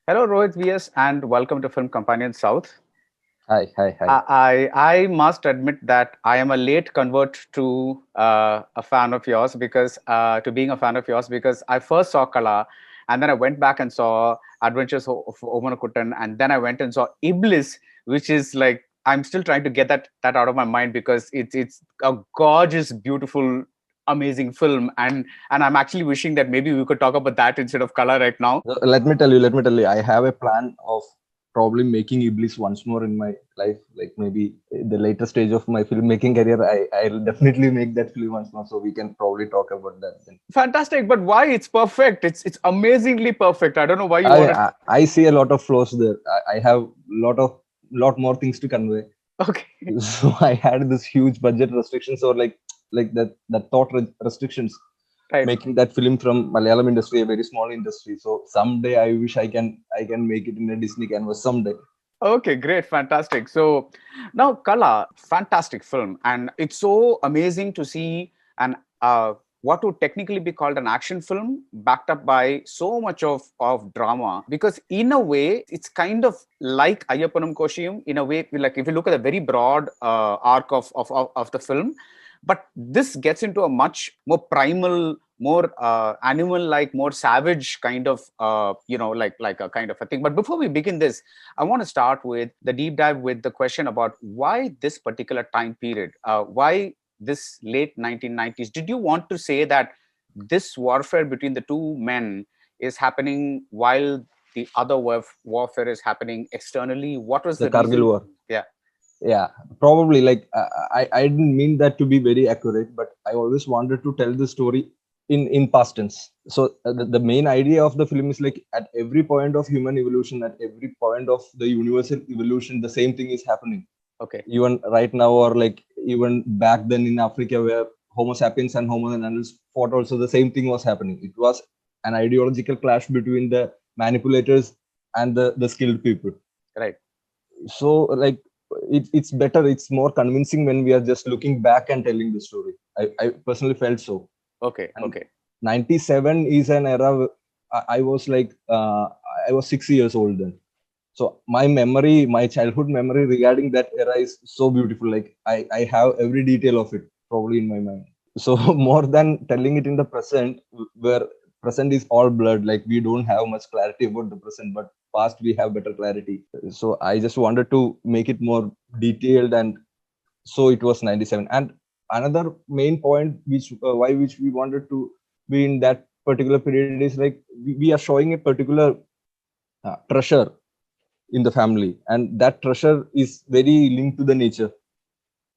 Hello, Rohith VS, and welcome to Film Companion South. Hi, hi, hi. I must admit that I am a late convert to a fan of yours because to being a fan of yours because I first saw Kala, and then I went back and saw Adventures of Omanakuttan, and then I went and saw Iblis, which is like I'm still trying to get that out of my mind because it's a gorgeous, beautiful, amazing film, and I'm actually wishing that maybe we could talk about that instead of Kala right now. Let me tell you, I have a plan of probably making Iblis once more in my life. Like maybe the later stage of my filmmaking career, I'll definitely make that film once more. So we can probably talk about that then. Fantastic, but why? It's perfect. It's amazingly perfect. I don't know why you I want to. I, I see a lot of flaws there. I have lot more things to convey. Okay, So I had this huge budget restrictions or like that restrictions right. making that film from Malayalam industry a very small industry. So someday I wish I can make it in a Disney canvas someday. Okay, great, fantastic. So now Kala, fantastic film, and it's so amazing to see an what would technically be called an action film backed up by so much of drama. Because in a way, it's kind of like Ayappanam Koshiyum. In a way, like if you look at the very broad arc of the film, but this gets into a much more primal, more animal like, more savage kind of like a kind of a thing. But before we begin this, I want to start with the deep dive with the question about why this particular time period, why this late 1990s. Did you want to say that this warfare between the two men is happening while the other warfare is happening externally? What was The the Kargil reason? War. Yeah. Yeah, probably like I didn't mean that to be very accurate, but I always wanted to tell the story in past tense. So the main idea of the film is like at every point of human evolution, at every point of the universal evolution, the same thing is happening. Okay. Even right now, or like even back then in Africa, where Homo sapiens and Homo neanderthals fought, also the same thing was happening. It was an ideological clash between the manipulators and the skilled people. Right. So like it's better, it's more convincing when we are just looking back and telling the story. I personally felt so. Okay. And Okay. 97 is an era I was like I was 6 years old then. So my memory, my childhood memory regarding that era is so beautiful. Like I have every detail of it probably in my mind. So more than telling it in the present, where present is all blurred, like we don't have much clarity about the present, but past we have better clarity. So I just wanted to make it more detailed, and so it was 97. And another main point which we wanted to be in that particular period is like we are showing a particular treasure in the family, and that treasure is very linked to the nature,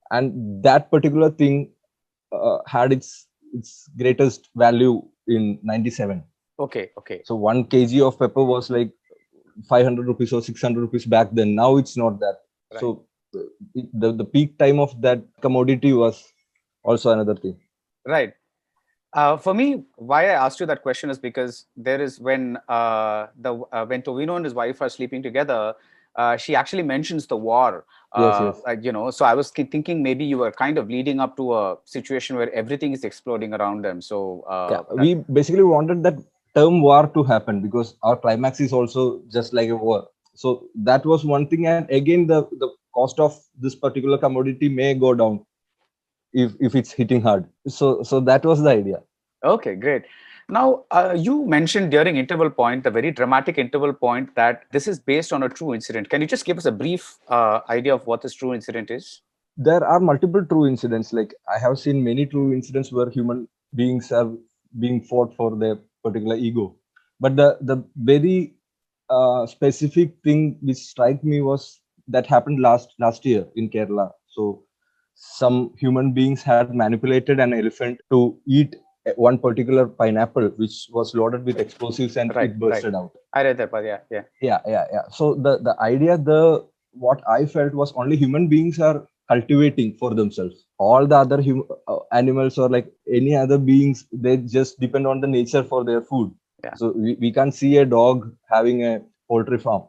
and that particular thing had its greatest value in 97. Okay. Okay. So 1 kg of pepper was like 500 rupees or 600 rupees back then. Now it's not that. Right. So the peak time of that commodity was also another thing. Right. For me, why I asked you that question is because there is when Tovino and his wife are sleeping together, she actually mentions the war. Yes, yes. So I was thinking maybe you were kind of leading up to a situation where everything is exploding around them. So Yeah, that we basically wanted that term war to happen because our climax is also just like a war. So that was one thing, and again the cost of this particular commodity may go down if it's hitting hard. So that was the idea. okay, great. Now you mentioned during interval point, the very dramatic interval point, that this is based on a true incident. Can you just give us a brief idea of what this true incident is? There are multiple true incidents. Like I have seen many true incidents where human beings are being fought for their particular ego, but the very specific thing which struck me was that happened last year in Kerala. So some human beings had manipulated an elephant to eat one particular pineapple which was loaded with explosives, and Right, it right. bursted out. I read that, but yeah, yeah. Yeah. So the idea, the what I felt was only human beings are cultivating for themselves. All the other animals or like any other beings, they just depend on the nature for their food. Yeah. So we can't see a dog having a poultry farm.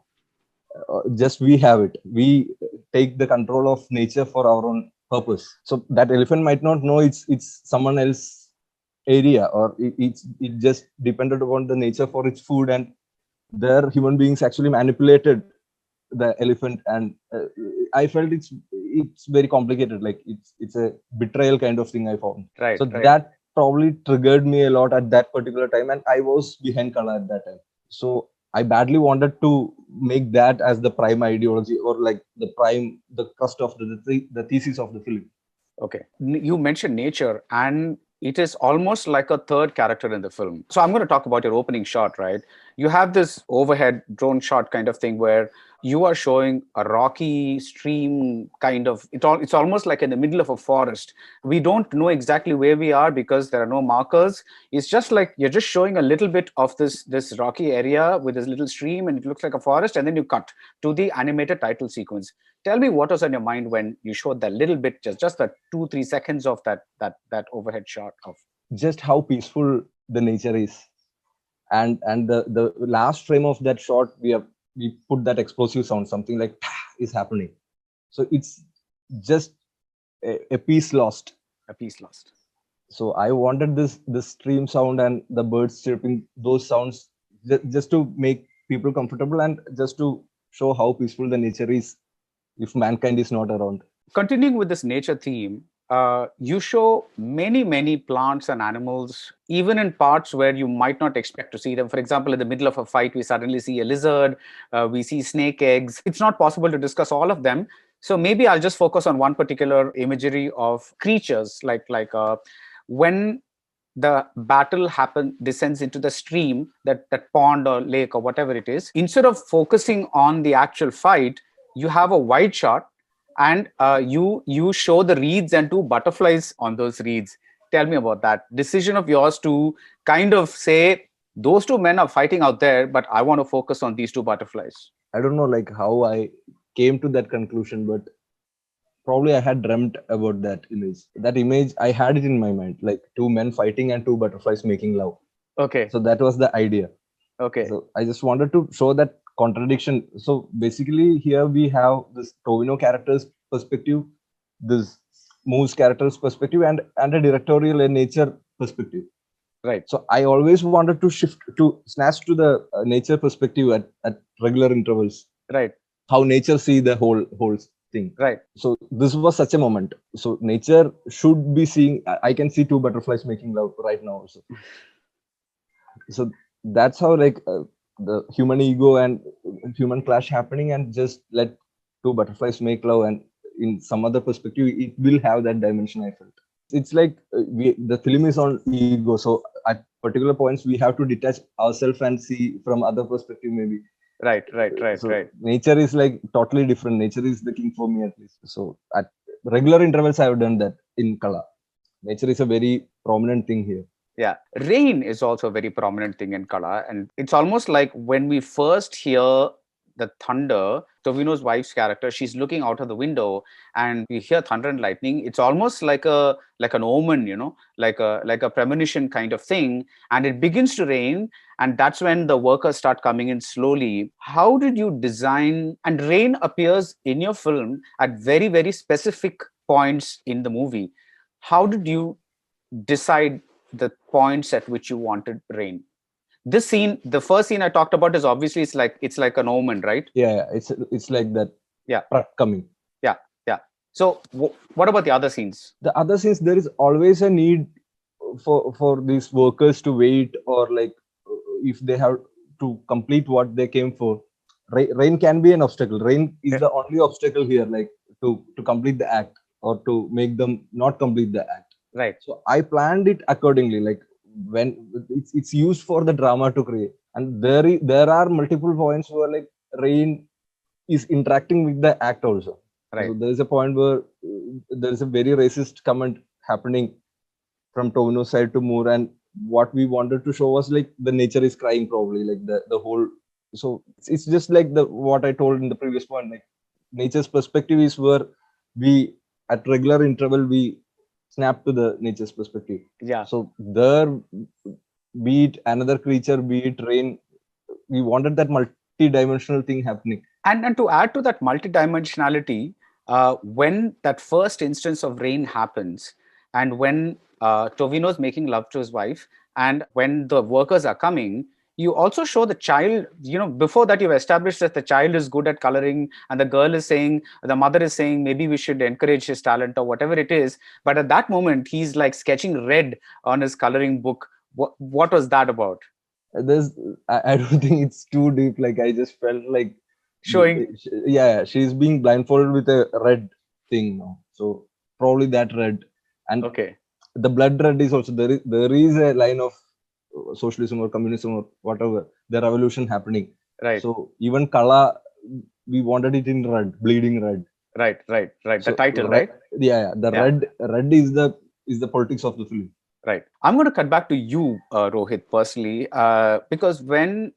Just we have it, we take the control of nature for our own purpose. So that elephant might not know it's someone else area, or it just depended upon the nature for its food, and their human beings actually manipulated the elephant, and I felt it's very complicated. Like it's a betrayal kind of thing I found. Right, So right. that probably triggered me a lot at that particular time, and I was behind color at that time. So I badly wanted to make that as the prime ideology, or like the crust of the thesis of the film. Okay. You mentioned nature, and it is almost like a third character in the film. So I'm going to talk about your opening shot, right? You have this overhead drone shot kind of thing where you are showing a rocky stream kind of it's almost like in the middle of a forest. We don't know exactly where we are because there are no markers. It's just like you're just showing a little bit of this rocky area with this little stream, and it looks like a forest, and then you cut to the animated title sequence. Tell me what was on your mind when you showed that little bit, just that 2-3 seconds of that overhead shot of. Just how peaceful the nature is, and the last frame of that shot, we put that explosive sound, something like is happening. So it's just a piece lost. A piece lost. So I wanted this stream sound and the birds chirping, those sounds, just to make people comfortable, and just to show how peaceful the nature is if mankind is not around. Continuing with this nature theme, you show many plants and animals, even in parts where you might not expect to see them. For example, in the middle of a fight, we suddenly see a lizard, we see snake eggs. It's not possible to discuss all of them. So maybe I'll just focus on one particular imagery of creatures, like when the battle descends into the stream, that pond or lake or whatever it is. Instead of focusing on the actual fight, you have a wide shot, and you show the reeds and two butterflies on those reeds. Tell me about that decision of yours to kind of say those two men are fighting out there, but I want to focus on these two butterflies. I don't know like how I came to that conclusion, but probably I had dreamt about that image. That image, I had it in my mind, like two men fighting and two butterflies making love. Okay. So that was the idea. Okay. So I just wanted to show that contradiction. So basically, here we have this Tovino character's perspective, this Moose character's perspective, and a directorial and nature perspective. Right. So I always wanted to shift to snatch to the nature perspective at regular intervals. Right. How nature see the whole thing. Right. So this was such a moment. So nature should be seeing. I can see two butterflies making love right now also. So that's how like the human ego and human clash happening, and just let two butterflies make love, and in some other perspective it will have that dimension. I felt it's like the film is on ego, so at particular points we have to detach ourselves and see from other perspective maybe. Right. So nature is like totally different. Nature is the king for me, at least. So at regular intervals I have done that in Kala. Nature is a very prominent thing here. Yeah, rain is also a very prominent thing in Kala, and it's almost like when we first hear the thunder, Tovino's wife's character, she's looking out of the window, and we hear thunder and lightning. It's almost like an omen, like a premonition kind of thing, and it begins to rain, and that's when the workers start coming in slowly. How did you design? And rain appears in your film at very specific points in the movie. How did you decide the points at which you wanted rain? This scene, the first scene I talked about, is obviously it's like an omen, right? Yeah, it's like that. Yeah, coming. Yeah. So what about the other scenes? The other scenes, there is always a need for these workers to wait, or like if they have to complete what they came for. Rain can be an obstacle. Rain is the only obstacle here, like to complete the act, or to make them not complete the act. Right. So I planned it accordingly, like when it's used for the drama to create, and there are multiple points where like rain is interacting with the act also. Right. So there is a point where there is a very racist comment happening from Tovino's side to Moore, and what we wanted to show was like the nature is crying, probably like the whole. So it's just like the what I told in the previous point, like nature's perspective is where we at regular interval we snap to the nature's perspective. Yeah. So there, be it another creature, be it rain, we wanted that multi-dimensional thing happening. And to add to that multidimensionality, when that first instance of rain happens, and when Tovino's making love to his wife, and when the workers are coming, you also show the child, before that you've established that the child is good at coloring, and the girl is saying, the mother is saying, maybe we should encourage his talent or whatever it is. But at that moment, he's like sketching red on his coloring book. What was that about? There's, I don't think it's too deep. Like I just felt like, Showing, yeah, she's being blindfolded with a red thing now. So probably that red, and okay, the blood red is also there. There is a line of socialism or communism or whatever, the revolution happening. right, So even Kala, we wanted it in red, bleeding red. right. The So title, right? yeah, the Yeah. red is the politics of the film. Right. I'm going to cut back to you, Rohit, personally, because when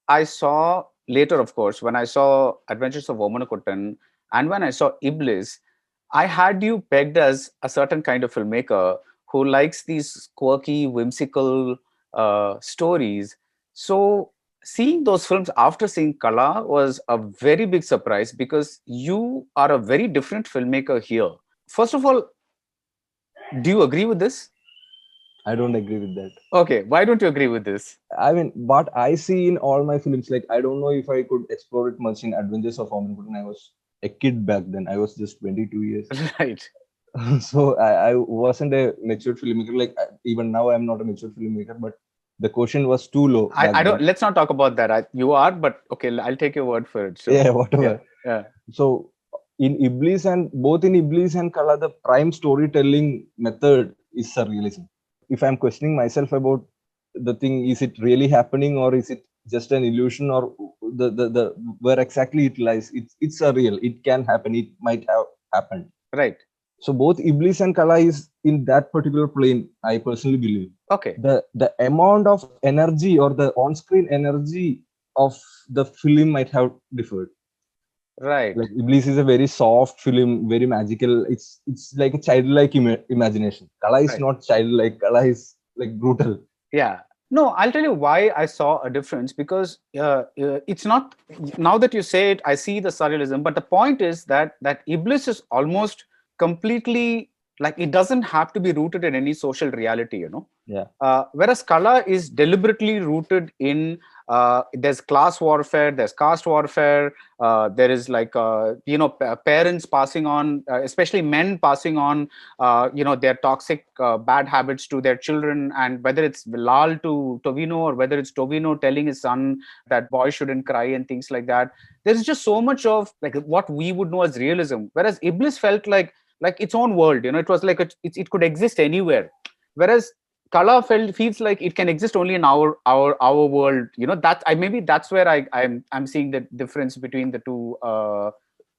I saw later, of course, when I saw Adventures of Omanakuttan and when I saw Iblis, I had you pegged as a certain kind of filmmaker who likes these quirky, whimsical stories. So seeing those films after seeing Kala was a very big surprise because you are a very different filmmaker here. First of all, do you agree with this? I don't agree with that. Okay, why don't you agree with this? I mean, what I see in all my films, like I don't know if I could explore it much in Adventures of Omanakuttan. I was a kid back then. I was just 22 years. Right. So I wasn't a matured filmmaker. Like even now, I'm not a matured filmmaker. But the quotient was too low back I don't. then. Let's not talk about that. You are, but okay, I'll take your word for it. So Yeah, yeah, whatever. yeah, So in Iblis and both in Iblis and Kala, the prime storytelling method is surrealism. If I'm questioning myself about the thing, is it really happening or is it just an illusion, or the where exactly it lies? It's surreal. It can happen. It might have happened. right. So both Iblis and Kala is in that particular plane. I personally believe Okay, the amount of energy or the on-screen energy of the film might have differed. right, Like Iblis is a very soft film, very magical. It's like a childlike imagination. Kala is right. not childlike. Kala is like brutal. Yeah. No, I'll tell you why I saw a difference because it's not. Now that you say it, I see the surrealism. But the point is that Iblis is almost completely like it doesn't have to be rooted in any social reality. Yeah, Whereas Kala is deliberately rooted in there's class warfare, there's caste warfare, there is like parents passing on, especially men passing on their toxic bad habits to their children, and whether it's Lal to Tovino or whether it's Tovino telling his son that boy shouldn't cry and things like that. There's just so much of like what we would know as realism, whereas Iblis felt like its own world. It was like it could exist anywhere, whereas Kala feels like it can exist only in our world. That I maybe that's where I'm seeing the difference between the two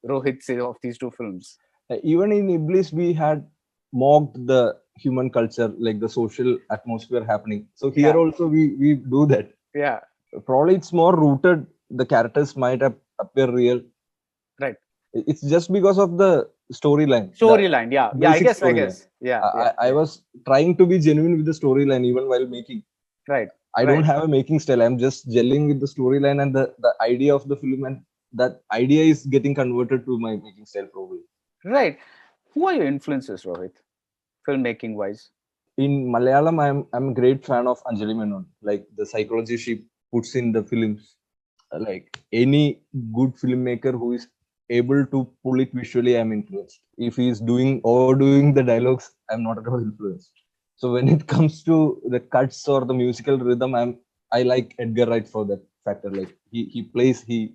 Rohits of these two films. even in Iblis, we had mocked the human culture, like the social atmosphere happening. So here Yeah, also we do that. yeah, Probably it's more rooted. The characters might appear real. right. It's just because of the storyline, the Storyline, yeah. I basic guess, storyline. yeah, I was trying to be genuine with the storyline even while making. right, I don't right, have a making style. I'm just gelling with the storyline and the idea of the film, and that idea is getting converted to my making style probably. right. Who are your influences, Rohit, filmmaking wise? In Malayalam, I'm a great fan of Anjali Menon. Like the psychology she puts in the films. Like any good filmmaker who is able to pull it visually, I'm influenced. If he's doing overdoing the dialogues, I'm not at all influenced. So when it comes to the cuts or the musical rhythm, I like Edgar Wright for that factor. Like he plays, he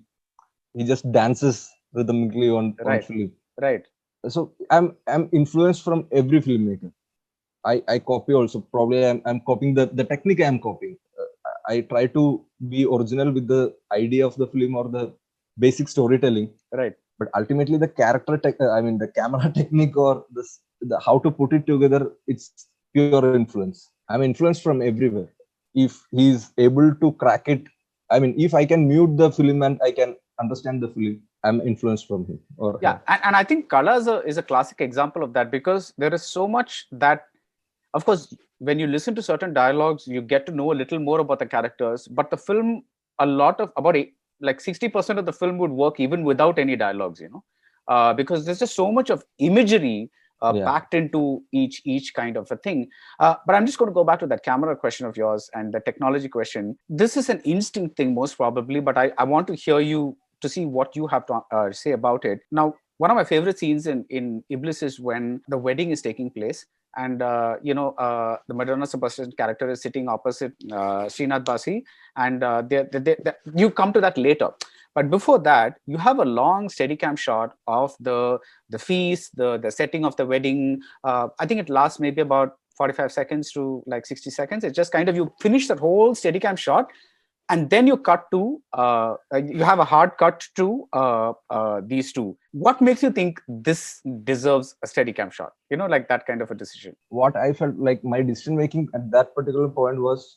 just dances rhythmically on Right, film. right, So I'm influenced from every filmmaker. I copy also. Probably I'm copying the technique I'm copying. I try to be original with the idea of the film or the basic storytelling. right. But ultimately, the I mean, the camera technique or the how to put it together, it's pure influence. I'm influenced from everywhere. If he's able to crack it, I mean, if I can mute the film and I can understand the film, I'm influenced from him or Yeah, her. and I think Kala is a classic example of that because there is so much that, of course, when you listen to certain dialogues, you get to know a little more about the characters. But the film, a lot of about like 60% of the film would work even without any dialogues, because there's just so much of imagery Yeah. packed into each kind of a thing. But I'm just going to go back to that camera question of yours and the technology question. This is an instinct thing, most probably, but I want to hear you to see what you have to say about it. Now, one of my favorite scenes in Iblis is when the wedding is taking place, and the Madonna Sebastian character is sitting opposite Srinath Basi, and you come to that later. But before that, you have a long Steadicam shot of the feast, the setting of the wedding. I think it lasts maybe about 45 seconds to like 60 seconds. It's just kind of you finish that whole Steadicam shot, and then you cut to you have a hard cut to these two. What makes you think this deserves a Steadicam shot? Like that kind of a decision. What I felt like my decision making at that particular point was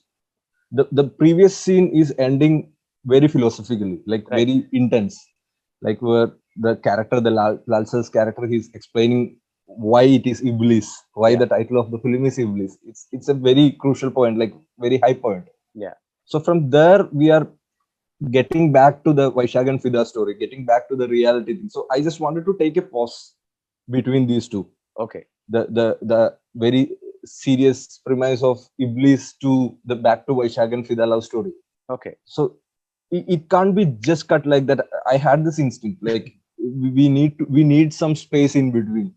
the previous scene is ending very philosophically, like Right. very intense, like where the character, the Lalsa's character, he's explaining why it is Iblis, why Yeah. the title of the film is Iblis. It's a very crucial point, like very high point. Yeah. So from there we are getting back to the Vaishak and Fida story, getting back to the reality thing. So I just wanted to take a pause between these two. Okay. The very serious premise of Iblis to the back to Vaishak and Fida love story. Okay. So it can't be just cut like that. I had this instinct, like we need some space in between,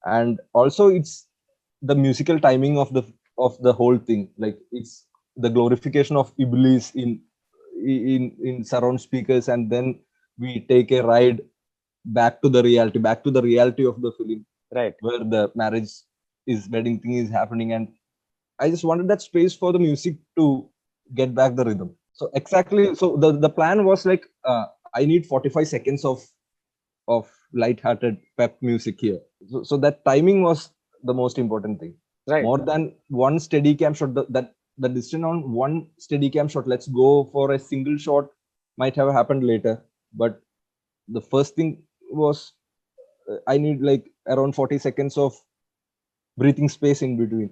and also it's the musical timing of the whole thing. Like it's the glorification of Iblis in surround speakers, and then we take a ride back to the reality of the film, Right. where the wedding thing is happening, and I just wanted that space for the music to get back the rhythm. So exactly, so the plan was like I need 45 seconds of light-hearted pep music here. So that timing was the most important thing. Right. More than one steady cam shot, that the decision on one steady cam shot, let's go for a single shot, might have happened later. But the first thing was I need like around 40 seconds of breathing space in between.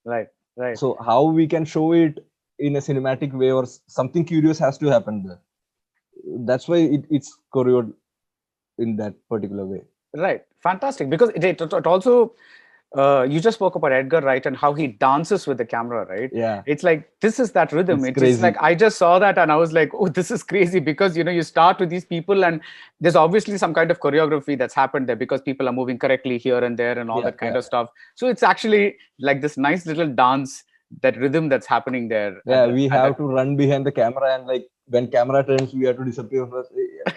Right. Right. So how we can show it in a cinematic way, or something curious has to happen there. That's why it's choreographed in that particular way. Right. Fantastic. Because it also, you just spoke about Edgar Wright and how he dances with the camera, right? Yeah. It's like, this is that rhythm. It's It's crazy. like, I just saw that and I was like, oh, this is crazy, because, you start with these people and there's obviously some kind of choreography that's happened there because people are moving correctly here and there and all that kind of stuff. So it's actually like this nice little dance, that rhythm that's happening there. Yeah, we have to run behind the camera, and like when camera turns, we have to disappear first.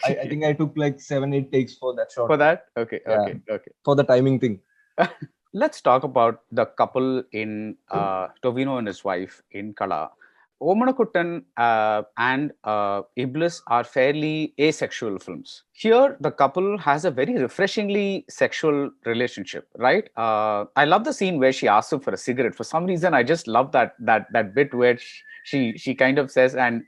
I think I took like 7-8 takes for that shot. For that? Okay. Yeah. Okay. For the timing thing. Let's talk about the couple in Tovino and his wife in Kala. Omanakuttan and Iblis are fairly asexual films. Here, the couple has a very refreshingly sexual relationship, right? I love the scene where she asks him for a cigarette. For some reason, I just love that bit where she kind of says, and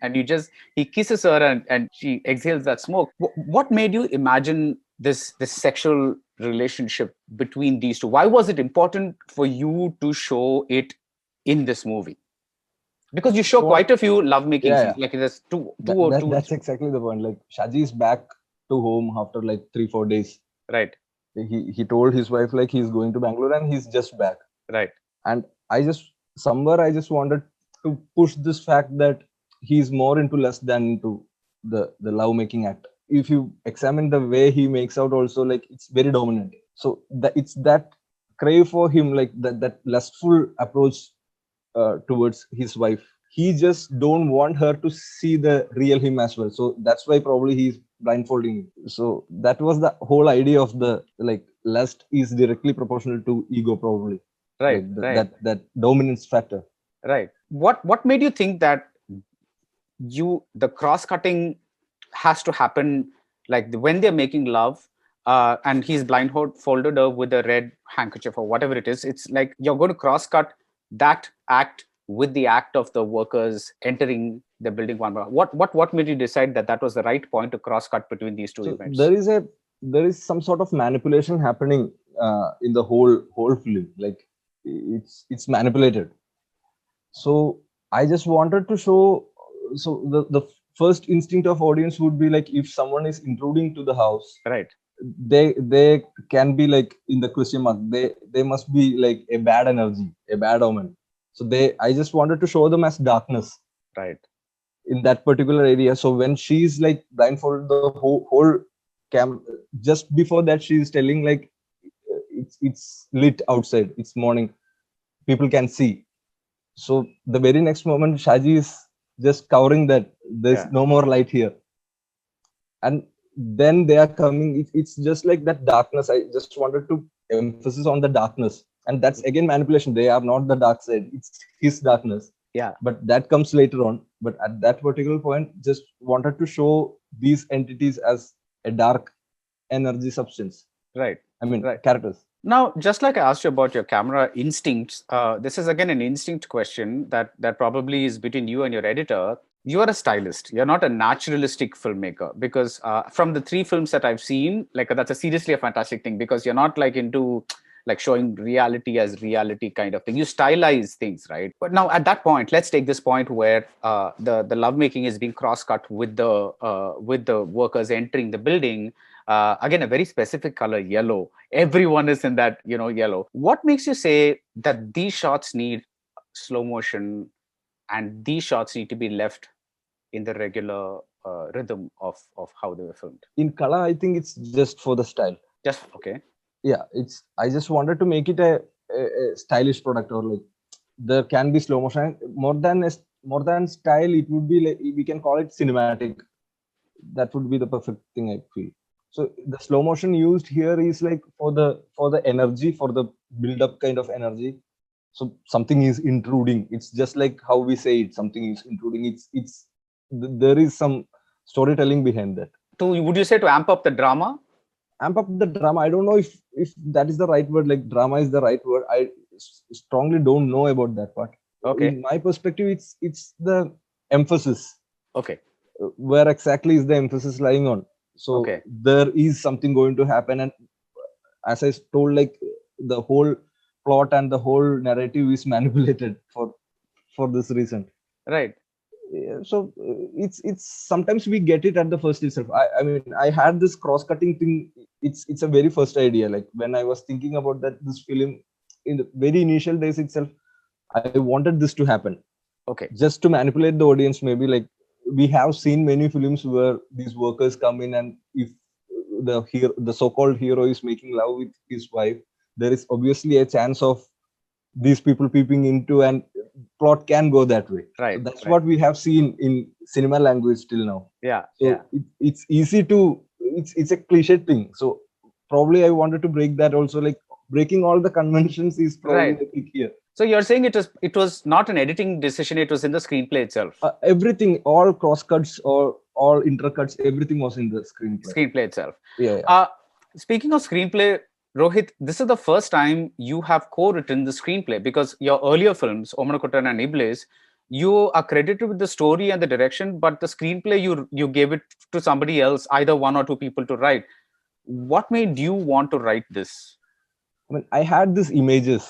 he kisses her and she exhales that smoke. What made you imagine this sexual relationship between these two? Why was it important for you to show it in this movie? Because you show quite a few lovemaking scenes. Like there's two or two. That's exactly the point. Like Shaji is back to home after like 3-4 days. Right. He told his wife like he's going to Bangalore and he's just back. Right. And I just wanted to push this fact that he's more into lust than into the lovemaking act. If you examine the way he makes out also, like it's very dominant. So it's that crave for him, like that lustful approach towards his wife. He just don't want her to see the real him as well. So that's why probably he's blindfolding him. So that was the whole idea of the like lust is directly proportional to ego, probably. Right. Like that dominance factor. Right. What made you think that the cross-cutting has to happen, like when they're making love and he's blindfolded her with a red handkerchief or whatever it is? It's like you're going to cross-cut that act with the act of the workers entering the building one by one. What made you decide that was the right point to cross-cut between these two events? There is some sort of manipulation happening in the whole film. Like it's manipulated. So I just wanted to show. So first instinct of audience would be like, if someone is intruding to the house, Right. they can be like in the question mark, they must be like a bad energy, a bad omen. So I just wanted to show them as darkness Right. in that particular area. So when she's like blindfolded, the whole cam, just before that she's telling like, it's lit outside, it's morning, people can see. So the very next moment Shaji is just covering that there's Yeah. no more light here, and then they are coming. It's just like that darkness. I just wanted to emphasis on the darkness, and that's again manipulation. They are not the dark side, it's his darkness. Yeah. But that comes later on. But at that particular point, just wanted to show these entities as a dark energy substance. Right. I mean, Right. characters. Now, just like I asked you about your camera instincts, this is again an instinct question that probably is between you and your editor. You are a stylist. You're not a naturalistic filmmaker, because from the three films that I've seen, like that's a seriously a fantastic thing, because you're not like into like showing reality as reality kind of thing. You stylize things, right? But now at that point, let's take this point where the lovemaking is being cross-cut with the workers entering the building. Again, a very specific color, yellow. Everyone is in that, yellow. What makes you say that these shots need slow motion and these shots need to be left in the regular rhythm of how they were filmed? In Kala, I think it's just for the style. Just okay. Yeah, I just wanted to make it a stylish product, or like there can be slow motion. More than style, it would be like, we can call it cinematic. That would be the perfect thing, I feel. So the slow motion used here is like for the energy, for the build up kind of energy. So something is intruding. It's just like how we say it. Something is intruding. There is some storytelling behind that. Would you say to amp up the drama? Amp up the drama. I don't know if that is the right word. Like drama is the right word. I strongly don't know about that part. Okay. In my perspective, it's the emphasis. Okay. Where exactly is the emphasis lying on? So okay. There is something going to happen, and as I told, like the whole plot and the whole narrative is manipulated for this reason. Right. So it's sometimes we get it at the first itself. I mean, I had this cross-cutting thing. It's a very first idea. Like when I was thinking about this film in the very initial days itself, I wanted this to happen. Okay. Just to manipulate the audience, maybe. Like we have seen many films where these workers come in, and if the so-called hero is making love with his wife, there is obviously a chance of these people peeping into, and plot can go that way. Right. So that's right. what we have seen in cinema language till now. Yeah. So yeah. It's easy to, it's a cliche thing. So probably I wanted to break that also. Like breaking all the conventions is probably the key here. So you're saying it was not an editing decision, it was in the screenplay itself. Everything, all cross cuts or all intercuts, everything was in the screenplay. Screenplay itself. Yeah. Speaking of screenplay, Rohith, this is the first time you have co-written the screenplay, because your earlier films, Omanakuttan and Iblis, you are credited with the story and the direction, but the screenplay you gave it to somebody else, either one or two people to write. What made you want to write this? I mean, I had these images.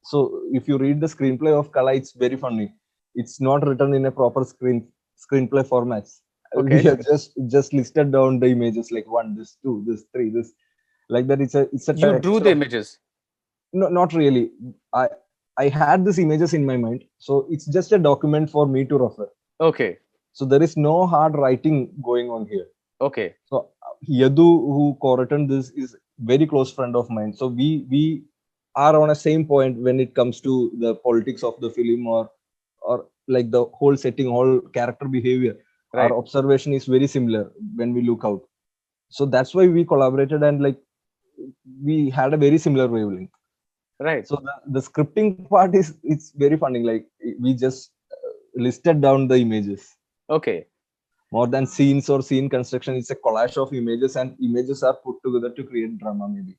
So if you read the screenplay of Kala, it's very funny. It's not written in a proper screenplay format. Okay. We have just listed down the images, like 1, this, 2, this, 3, this, like that. It's a you drew the images? No, not really. I had these images in my mind, so it's just a document for me to refer. Okay. So there is no hard writing going on here. Okay. So Yadu, who co-written this, is very close friend of mine. So we are on a same point when it comes to the politics of the film, or like the whole setting, whole character behavior. Right. Our observation is very similar when we look out. So that's why we collaborated, and like we had a very similar wavelength. Right. So the scripting part it's very funny. Like we just listed down the images. Okay. More than scenes or scene construction, it's a collage of images, and images are put together to create drama, maybe.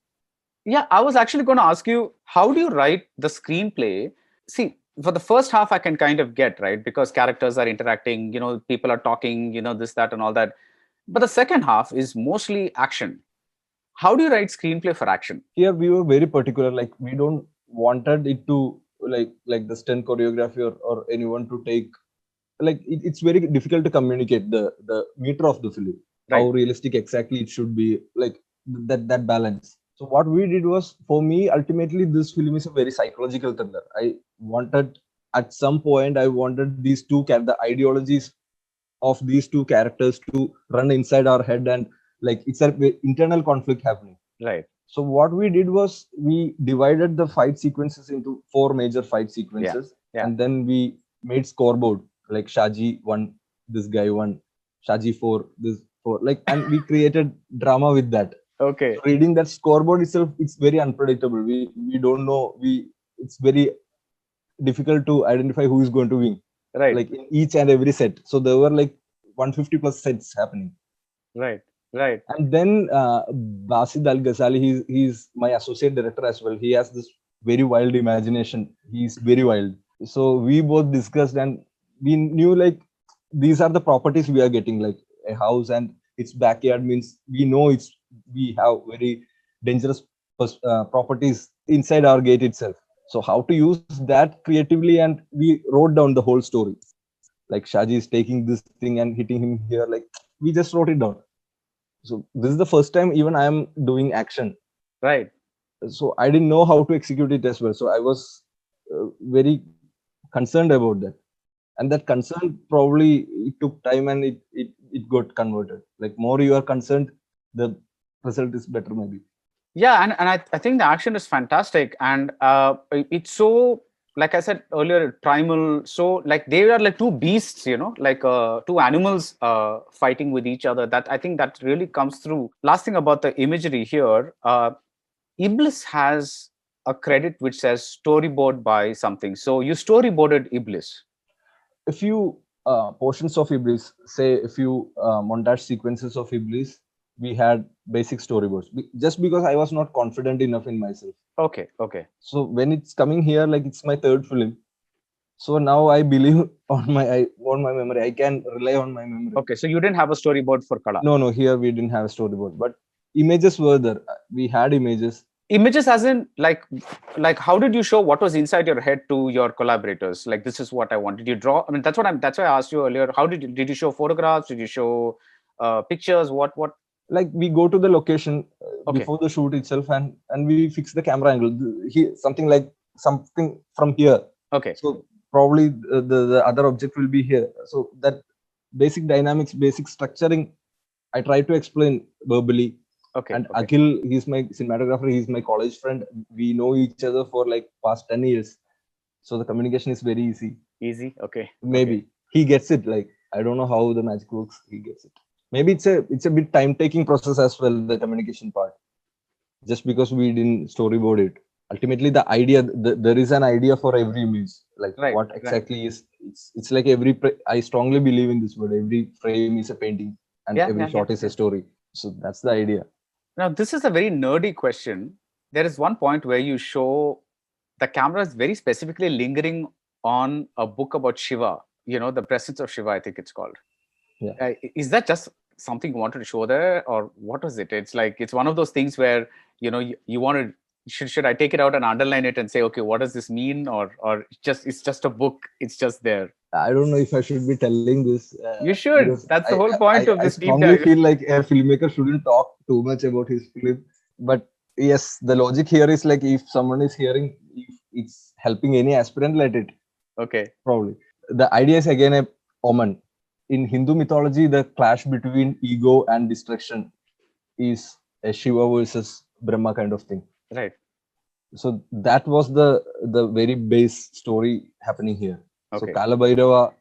Yeah, I was actually going to ask you, how do you write the screenplay? See, for the first half, I can kind of get, right? Because characters are interacting, people are talking, this, that, and all that. But the second half is mostly action. How do you write screenplay for action? Here we were very particular. Like we don't wanted it to like the stunt choreography or anyone to take like it's very difficult to communicate the meter of the film, how Right. realistic exactly it should be, like that balance. So what we did was, for me, ultimately this film is a very psychological thriller. I wanted, at some point, I wanted these the ideologies of these two characters to run inside our head, and like it's an internal conflict happening. Right. So what we did was, we divided the fight sequences into four major fight Yeah. sequences, Yeah. and then we made scoreboard, like Shaji one, this guy one, Shaji four, this four, like, and we created drama with that. Okay. Reading that scoreboard itself, it's very unpredictable. We don't know. It's very difficult to identify who is going to win, Right. like in each and every set. So there were like 150 plus sets happening. Right. Right. And then Basid Al Ghazali, he's my associate director as well. He has this very wild imagination. He's very wild. So we both discussed, and we knew like these are the properties we are getting, like a house and its backyard means we know we have very dangerous properties inside our gate itself. So how to use that creatively, and we wrote down the whole story. Like Shaji is taking this thing and hitting him here, like we just wrote it down. So this is the first time even I am doing action. Right. So I didn't know how to execute it as well. So I was very concerned about that. And that concern, probably it took time, and it got converted. Like more you are concerned, the result is better maybe. Yeah, and I think the action is fantastic, and it's so, like I said earlier, primal. So like they are like two beasts, like two animals fighting with each other. That I think that really comes through. Last thing about the imagery here, Iblis has a credit which says storyboard by something. So you storyboarded Iblis. A few portions of Iblis, say a few montage sequences of Iblis, we had basic storyboards. Just because I was not confident enough in myself. Okay. Okay. So when it's coming here, like it's my third film. So now I believe on my memory. I can rely on my memory. Okay. So you didn't have a storyboard for Kala. No, here we didn't have a storyboard, but images were there. We had images. Images as in like how did you show what was inside your head to your collaborators? Like, this is what I want. Did you draw? I mean, that's why I asked you earlier. How did you show photographs? Did you show pictures? What? Like we go to the location Okay. before the shoot itself, and we fix the camera angle. Something from here. Okay. So probably the other object will be here. So that basic dynamics, basic structuring, I try to explain verbally. Okay. And okay. Akhil, he's my cinematographer. He's my college friend. We know each other for like past 10 years. So the communication is very easy. Easy. Okay. Maybe okay. he gets it. Like, I don't know how the magic works. He gets it. Maybe it's a bit time taking process as well, the communication part. Just because we didn't storyboard it. Ultimately, the idea, there is an idea for every image. Like Right, what exactly is, it's like I strongly believe in this word. Every frame is a painting, and every shot is a story. So that's the idea. Now, this is a very nerdy question. There is one point where you show the camera is very specifically lingering on a book about Shiva, the presence of Shiva, I think it's called. Yeah. Is that just something you wanted to show there, or what was it? It's like, it's one of those things where, you wanted, should I take it out and underline it and say, okay, what does this mean? Or it's just a book. It's just there. I don't know if I should be telling this. You should. That's the whole point of I this deep strongly dive. feel like a filmmaker shouldn't talk too much about his film. But yes, the logic here is like, if someone is hearing, if it's helping any aspirant, let it. Okay. Probably. The idea is again a omen. In Hindu mythology, the clash between ego and destruction is a Shiva versus Brahma kind of thing. Right. So that was the very base story happening here. Okay. So Kala Bhairava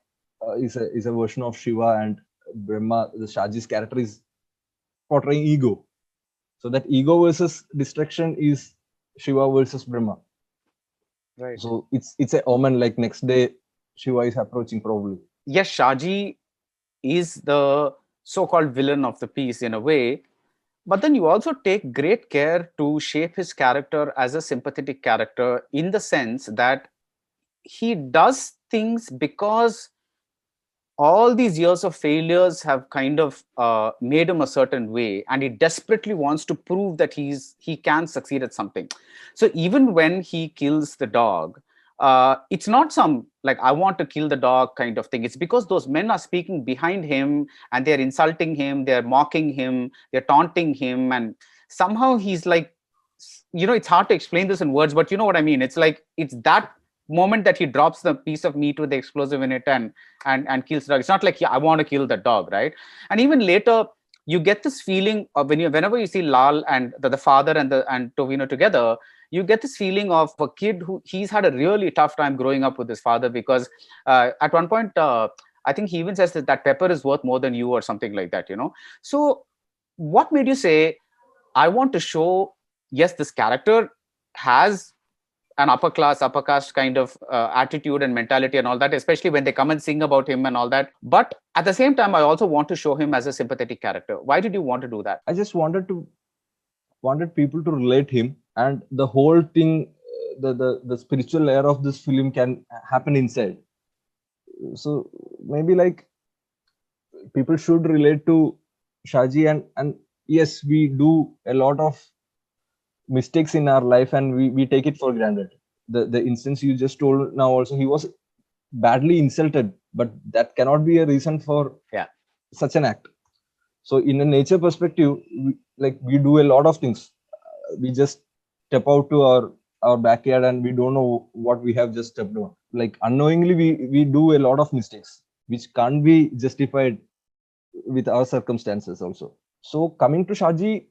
is a version of Shiva, and Brahma, the Shaji's character, is portraying ego. So that ego versus destruction is Shiva versus Brahma. Right. So it's a omen, like next day Shiva is approaching probably. Yes, Shaji is the so-called villain of the piece in a way, but then you also take great care to shape his character as a sympathetic character, in the sense that he does things because all these years of failures have kind of made him a certain way, and he desperately wants to prove that he can succeed at something. So even when he kills the dog, it's not some like I want to kill the dog kind of thing. It's because those men are speaking behind him and they're insulting him, they're mocking him, they're taunting him, and somehow he's like, it's hard to explain this in words, but you know what I mean. It's like it's that moment that he drops the piece of meat with the explosive in it and kills the dog. It's not like, yeah, I want to kill the dog, right? And even later, you get this feeling of whenever you see Lal and the father and Tovino together, you get this feeling of a kid who he's had a really tough time growing up with his father, because at one point I think he even says that pepper is worth more than you or something like that, So what made you say, I want to show, yes, this character has an upper caste kind of attitude and mentality and all that, especially when they come and sing about him and all that. But at the same time, I also want to show him as a sympathetic character. Why did you want to do that? I just wanted people to relate him, and the whole thing, the spiritual layer of this film can happen inside. So maybe like people should relate to Shaji, and yes, we do a lot of mistakes in our life and we take it for granted. The instance you just told now also, he was badly insulted, but that cannot be a reason for such an act. So in a nature perspective, we do a lot of things. We just step out to our backyard and we don't know what we have just stepped on. Like unknowingly we do a lot of mistakes which can't be justified with our circumstances also. So coming to Shaji,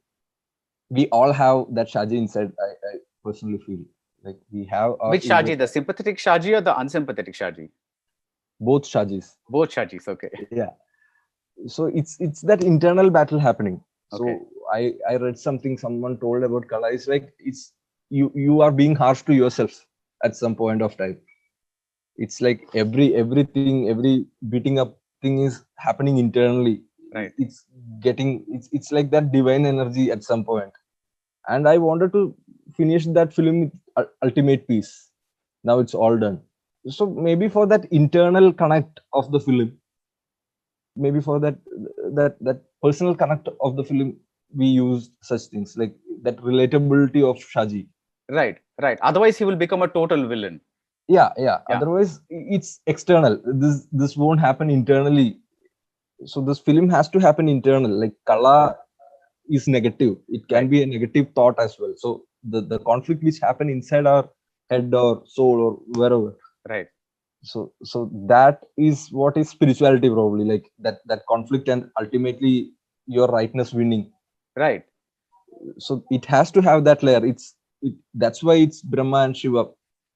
we all have that Shaji inside. I personally feel like we have which Shaji, the sympathetic Shaji or the unsympathetic Shaji? Both Shajis. Both Shajis, okay. Yeah. So it's that internal battle happening. So okay. I read something someone told about Kala. It's like it's you are being harsh to yourself at some point of time. It's like everything, every beating up thing is happening internally. Right. It's like that divine energy at some point. And I wanted to finish that film with ultimate peace. Now it's all done. So maybe for that internal connect of the film, maybe for that personal connect of the film, we use such things like that relatability of Shaji. Right. Otherwise, he will become a total villain. Yeah. Otherwise, it's external. This won't happen internally. So this film has to happen internal. Like Kala is negative. It can be a negative thought as well. So the conflict which happen inside our head or soul or wherever. Right. So that is what is spirituality, probably, like that conflict and ultimately your rightness winning. Right. So it has to have that layer. That's why it's Brahma and Shiva.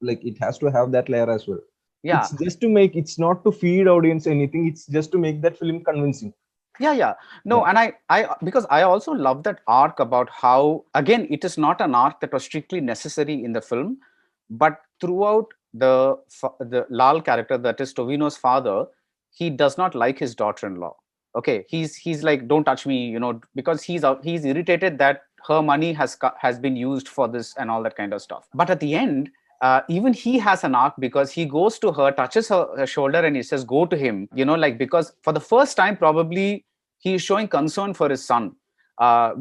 Like it has to have that layer as well. Yeah. It's just to make, it's not to feed audience anything. It's just to make that film convincing. Yeah. No, and I because I also love that arc about how, again, it is not an arc that was strictly necessary in the film, but throughout the Lal character, that is Tovino's father, he does not like his daughter-in-law. Okay, he's like, don't touch me, because he's irritated that her money has been used for this and all that kind of stuff. But at the end, even he has an arc, because he goes to her, touches her shoulder, and he says, go to him, because for the first time, probably he is showing concern for his son.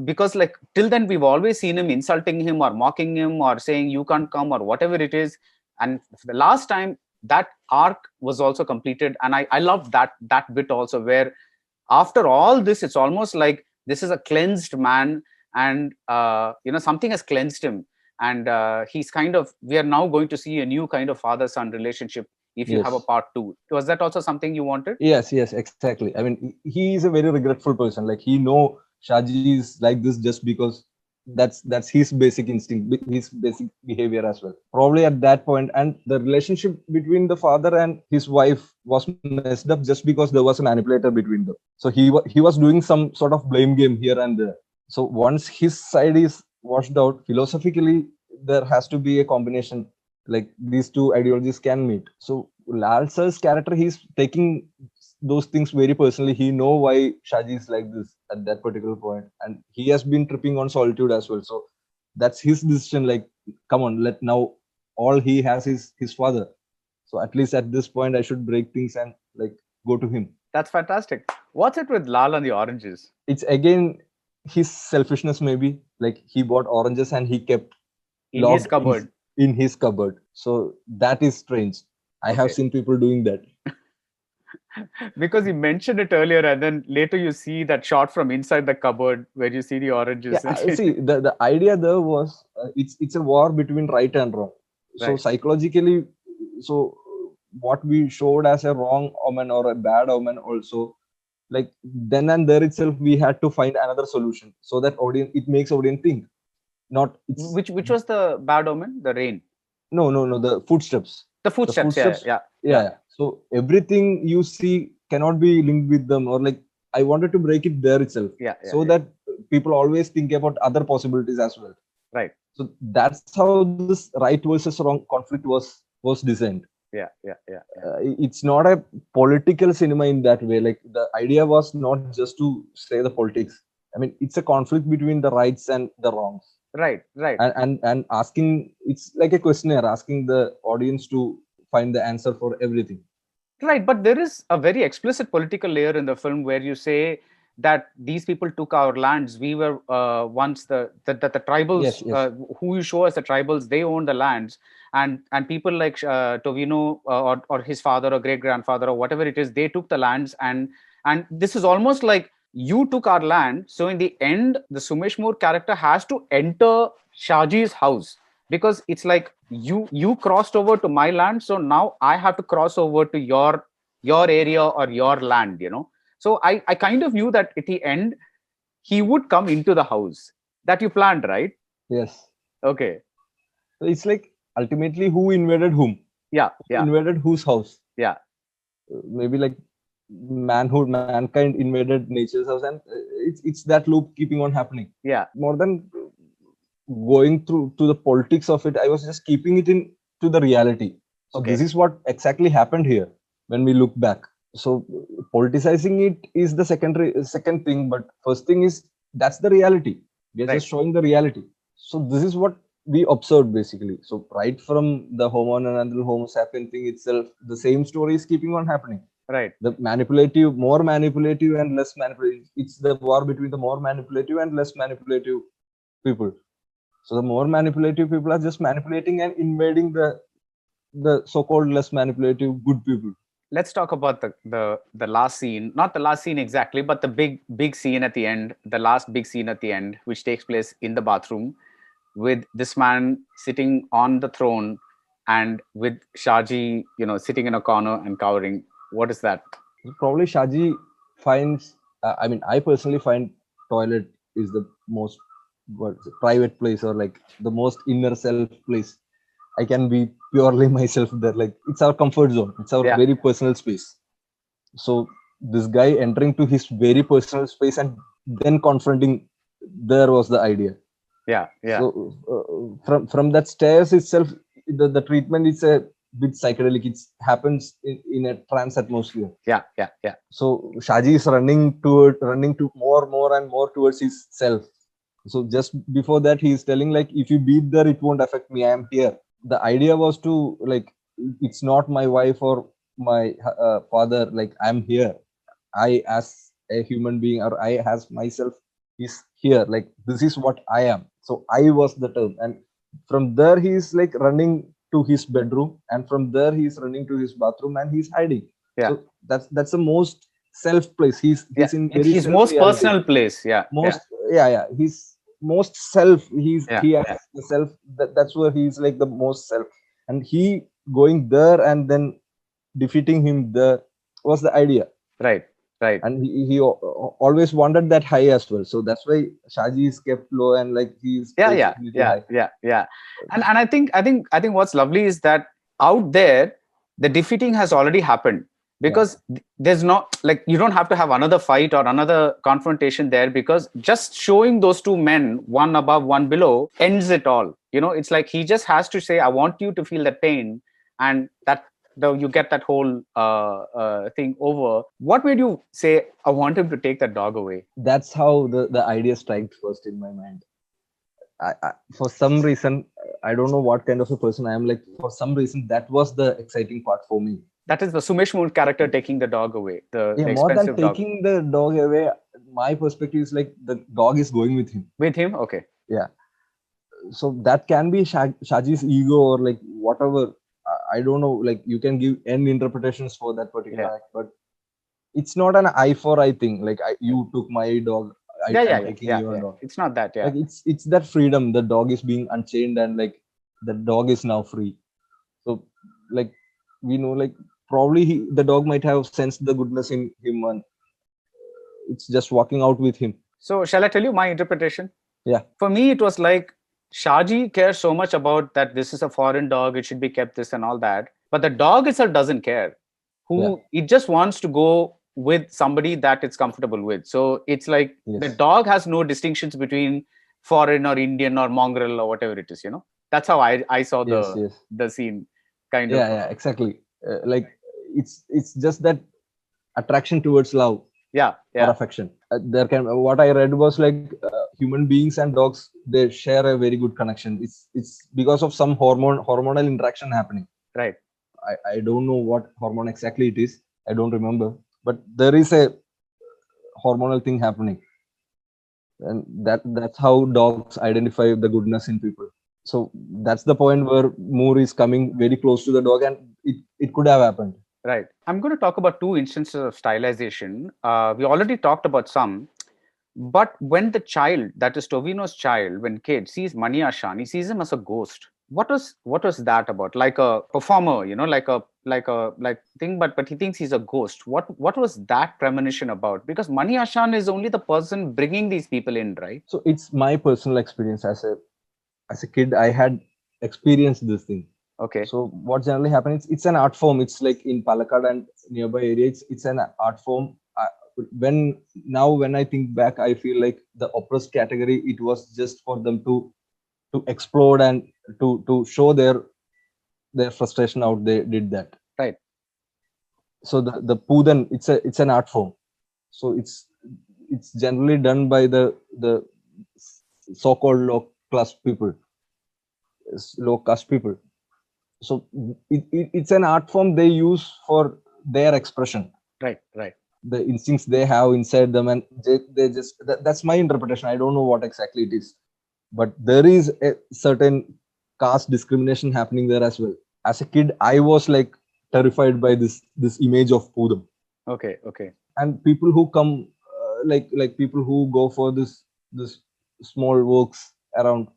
Because like till then, we've always seen him insulting him or mocking him or saying you can't come or whatever it is. And the last time, that arc was also completed. And I love that bit also, where after all this, it's almost like this is a cleansed man, and something has cleansed him. And he's we are now going to see a new kind of father-son relationship if you have a part 2. Was that also something you wanted? Yes, exactly. I mean, he is a very regretful person. Like he know Shaji is like this just because that's his basic instinct, his basic behavior as well. Probably at that point, and the relationship between the father and his wife was messed up just because there was a manipulator between them. So he was doing some sort of blame game here and there. So once his side is washed out, philosophically, there has to be a combination. Like these two ideologies can meet. So Lal Sir's character, he's taking those things very personally. He know why Shaji is like this at that particular point, and he has been tripping on solitude as well. So that's his decision. Like, come on, now all he has is his father. So at least at this point, I should break things and like go to him. That's fantastic. What's it with Lal and the oranges? It's again his selfishness, maybe. Like he bought oranges and he kept in his cupboard. in his cupboard. So that is strange. I have Okay. seen people doing that. Because you mentioned it earlier, and then later you see that shot from inside the cupboard where you see the Yeah, oranges. see, the idea there was it's a war between right and wrong. So Right. psychologically, so what we showed as a wrong omen or a bad omen also, like then and there itself we had to find another solution so that audience, it makes audience think. Not it's Which was the bad omen? The rain. no, the footsteps. The The footsteps. Yeah. footsteps, Yeah. yeah, Yeah. yeah. So everything you see cannot be linked with them, or like I wanted to break it there itself Yeah. Yeah. so Yeah. that people always think about other possibilities as well. Right. So that's how this right versus wrong conflict was designed. Yeah. Yeah. Yeah. Yeah. It's not a political cinema in that way. Like the idea was not just to say the politics. I mean, it's a conflict between the rights and the wrongs, Right. Right. and asking, it's like a questionnaire asking the audience to find the answer for everything. Right, but there is a very explicit political layer in the film where you say that these people took our lands. We were once the tribals Yes, yes. who you show as the tribals. They own the lands, and people like Tovino or his father or great grandfather or whatever it is, they took the lands, and this is almost like you took our land. So in the end, the Sumesh Moore character has to enter Shahji's house because it's like you crossed over to my land, so now I have to cross over to your area or your land, so I kind of knew that at the end he would come into the house that you planned, right? Yes. Okay. So it's like ultimately who invaded whom? Yeah. Who Yeah. invaded whose house? Yeah. Maybe like mankind invaded nature's house, and it's that loop keeping on happening. Yeah. More than going through to the politics of it, I was just keeping it in to the reality. So Okay. this is what exactly happened here when we look back. So politicizing it is the second thing, but first thing is that's the reality. We are Right. just showing the reality. So this is what we observed basically. So right from the Homo nonantral Homo sapien thing itself, the same story is keeping on happening. Right. The manipulative, more manipulative and less manipulative. It's the war between the more manipulative and less manipulative people. So the more manipulative people are just manipulating and invading the so-called less manipulative good people. Let's talk about the last scene, not the last scene exactly, but the big scene at the end, the last big scene at the end, which takes place in the bathroom with this man sitting on the throne and with Shahji, sitting in a corner and cowering. What is that? Probably Shahji finds, I mean, I personally find toilet is the most private place, or like the most inner self place. I can be purely myself there. Like it's our comfort zone. It's our Yeah. very personal space. So this guy entering to his very personal space and then confronting, there was the idea. Yeah. Yeah. So from that stairs itself, the treatment is a bit psychedelic. It happens in a trance atmosphere. Yeah. Yeah. Yeah. So Shahji is running to more and more towards his self. So just before that, he is telling like, if you beat there, it won't affect me. I am here. The idea was to like, it's not my wife or my father. Like I'm here. I as a human being, or I as myself is here. Like this is what I am. So I was the term, and from there he is like running to his bedroom, and from there he is running to his bathroom, and he's hiding. Yeah. So that's the most self place. He's in very his self most reality. personal place. Yeah. Most yeah. He's most self. He has Yeah. the self. That's where he's like the most self, and he going there and then defeating him there was the idea. Right. Right. And he always wanted that high as well. So that's why Shahji is kept low and like he's Yeah. high. Yeah. And I think what's lovely is that out there the defeating has already happened, because there's not, like, you don't have to have another fight or another confrontation there, because just showing those two men, one above one below, ends it all. It's like he just has to say, I want you to feel that pain, and that you get that whole thing over. What made you say, I want him to take that dog away? That's how the idea struck first in my mind. I, for some reason, I don't know what kind of a person I am. Like for some reason, that was the exciting part for me. That is the Sumesh Moon character taking the dog away. The more than expensive dog. taking the dog away, my perspective is like the dog is going with him. With him, okay. Yeah. So that can be Shaji's ego or like whatever. I don't know. Like you can give n interpretations for that particular Yeah. act, but it's not an eye for eye thing. Like you took my dog, Yeah, yeah, I'm yeah, taking yeah, your yeah. dog. It's not that, yeah. Like it's that freedom. The dog is being unchained and like the dog is now free. So like we know like probably the dog might have sensed the goodness in him and it's just walking out with him. So shall I tell you my interpretation? Yeah. For me, it was like Shaji cares so much about that this is a foreign dog, it should be kept this and all that. But the dog itself doesn't care. Yeah. It just wants to go with somebody that it's comfortable with. So it's like the Yes. dog has no distinctions between foreign or Indian or mongrel or whatever it is, you know. That's how I saw Yes. Yes. the scene kind of. Yeah. Yeah. Exactly. Like it's just that attraction towards love Yeah, or yeah, affection. There can what I read was like human beings and dogs they share a very good connection. It's because of some hormonal interaction happening. right. I don't know what hormone exactly it is. I don't remember, but there is a hormonal thing happening, and that's how dogs identify the goodness in people. So that's the point where Moore is coming very close to the dog, and it could have happened. Right. I'm going to talk about two instances of stylization. We already talked about some, but when the child, that is Tovino's child, when kid sees Mani Ashan, he sees him as a ghost. What was that about? Like a performer, you know, like thing, but he thinks he's a ghost. What was that premonition about? Because Mani Ashan is only the person bringing these people in, right? So it's my personal experience as a kid. I had experienced this thing. Okay. So what generally happens? It's an art form. It's like in Palakkad and nearby areas. It's an art form. When I think back, I feel like the oppressed category. It was just for them to explode and to show their frustration out. They did that. Right. So the Pudan, it's an art form. So it's generally done by the so-called low caste people. So it's an art form they use for their expression, Right. Right. the instincts they have inside them, and they just that's my interpretation. I don't know what exactly it is, but there is a certain caste discrimination happening there as well. As a kid, I was like terrified by this image of Pudam, Okay. Okay. and people who come like people who go for this small works around,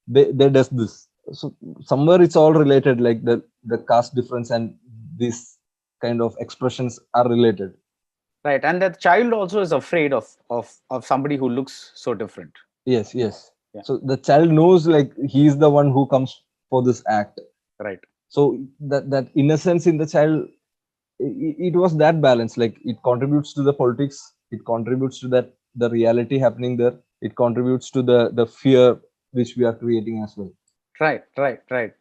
they does this. So somewhere it's all related, like the caste difference and this kind of expressions are related. Right. And that child also is afraid of somebody who looks so different. Yes, yes. Yeah. So the child knows like he's the one who comes for this act. Right. So that innocence in the child, it was that balance. Like it contributes to the politics, it contributes to that the reality happening there, it contributes to the fear which we are creating as well. Right. Right. Right.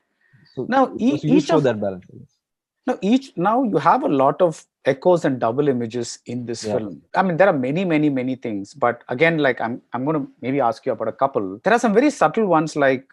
So Now, it was used each for of that balance, I guess. now you have a lot of echoes and double images in this Yeah. film. I mean, there are many things, but again, like I'm going to maybe ask you about a couple. There are some very subtle ones, like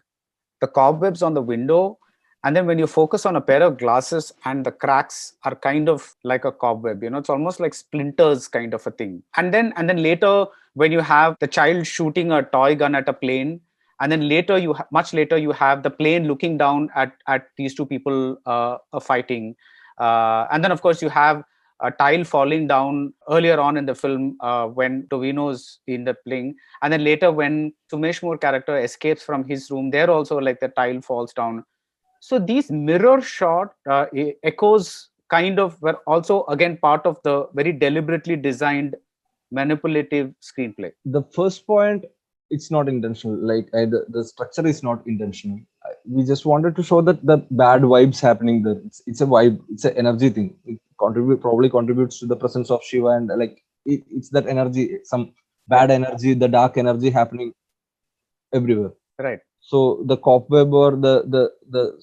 the cobwebs on the window, and then when you focus on a pair of glasses and the cracks are kind of like a cobweb, you know, it's almost like splinters kind of a thing. And then later, when you have the child shooting a toy gun at a plane, and then later much later you have the plane looking down at these two people fighting, and then of course you have a tile falling down earlier on in the film when Tovino's in the plane, and then later when Sumesh Moore character escapes from his room, there also like the tile falls down. So these mirror shot echoes kind of were also again part of the very deliberately designed manipulative screenplay. The first point, it's not intentional. Like the structure is not intentional. We just wanted to show that the bad vibes happening there. It's a vibe, it's an energy thing. It probably contributes to the presence of Shiva, and like it's that energy, some bad energy, the dark energy happening everywhere. Right. So the cobweb or the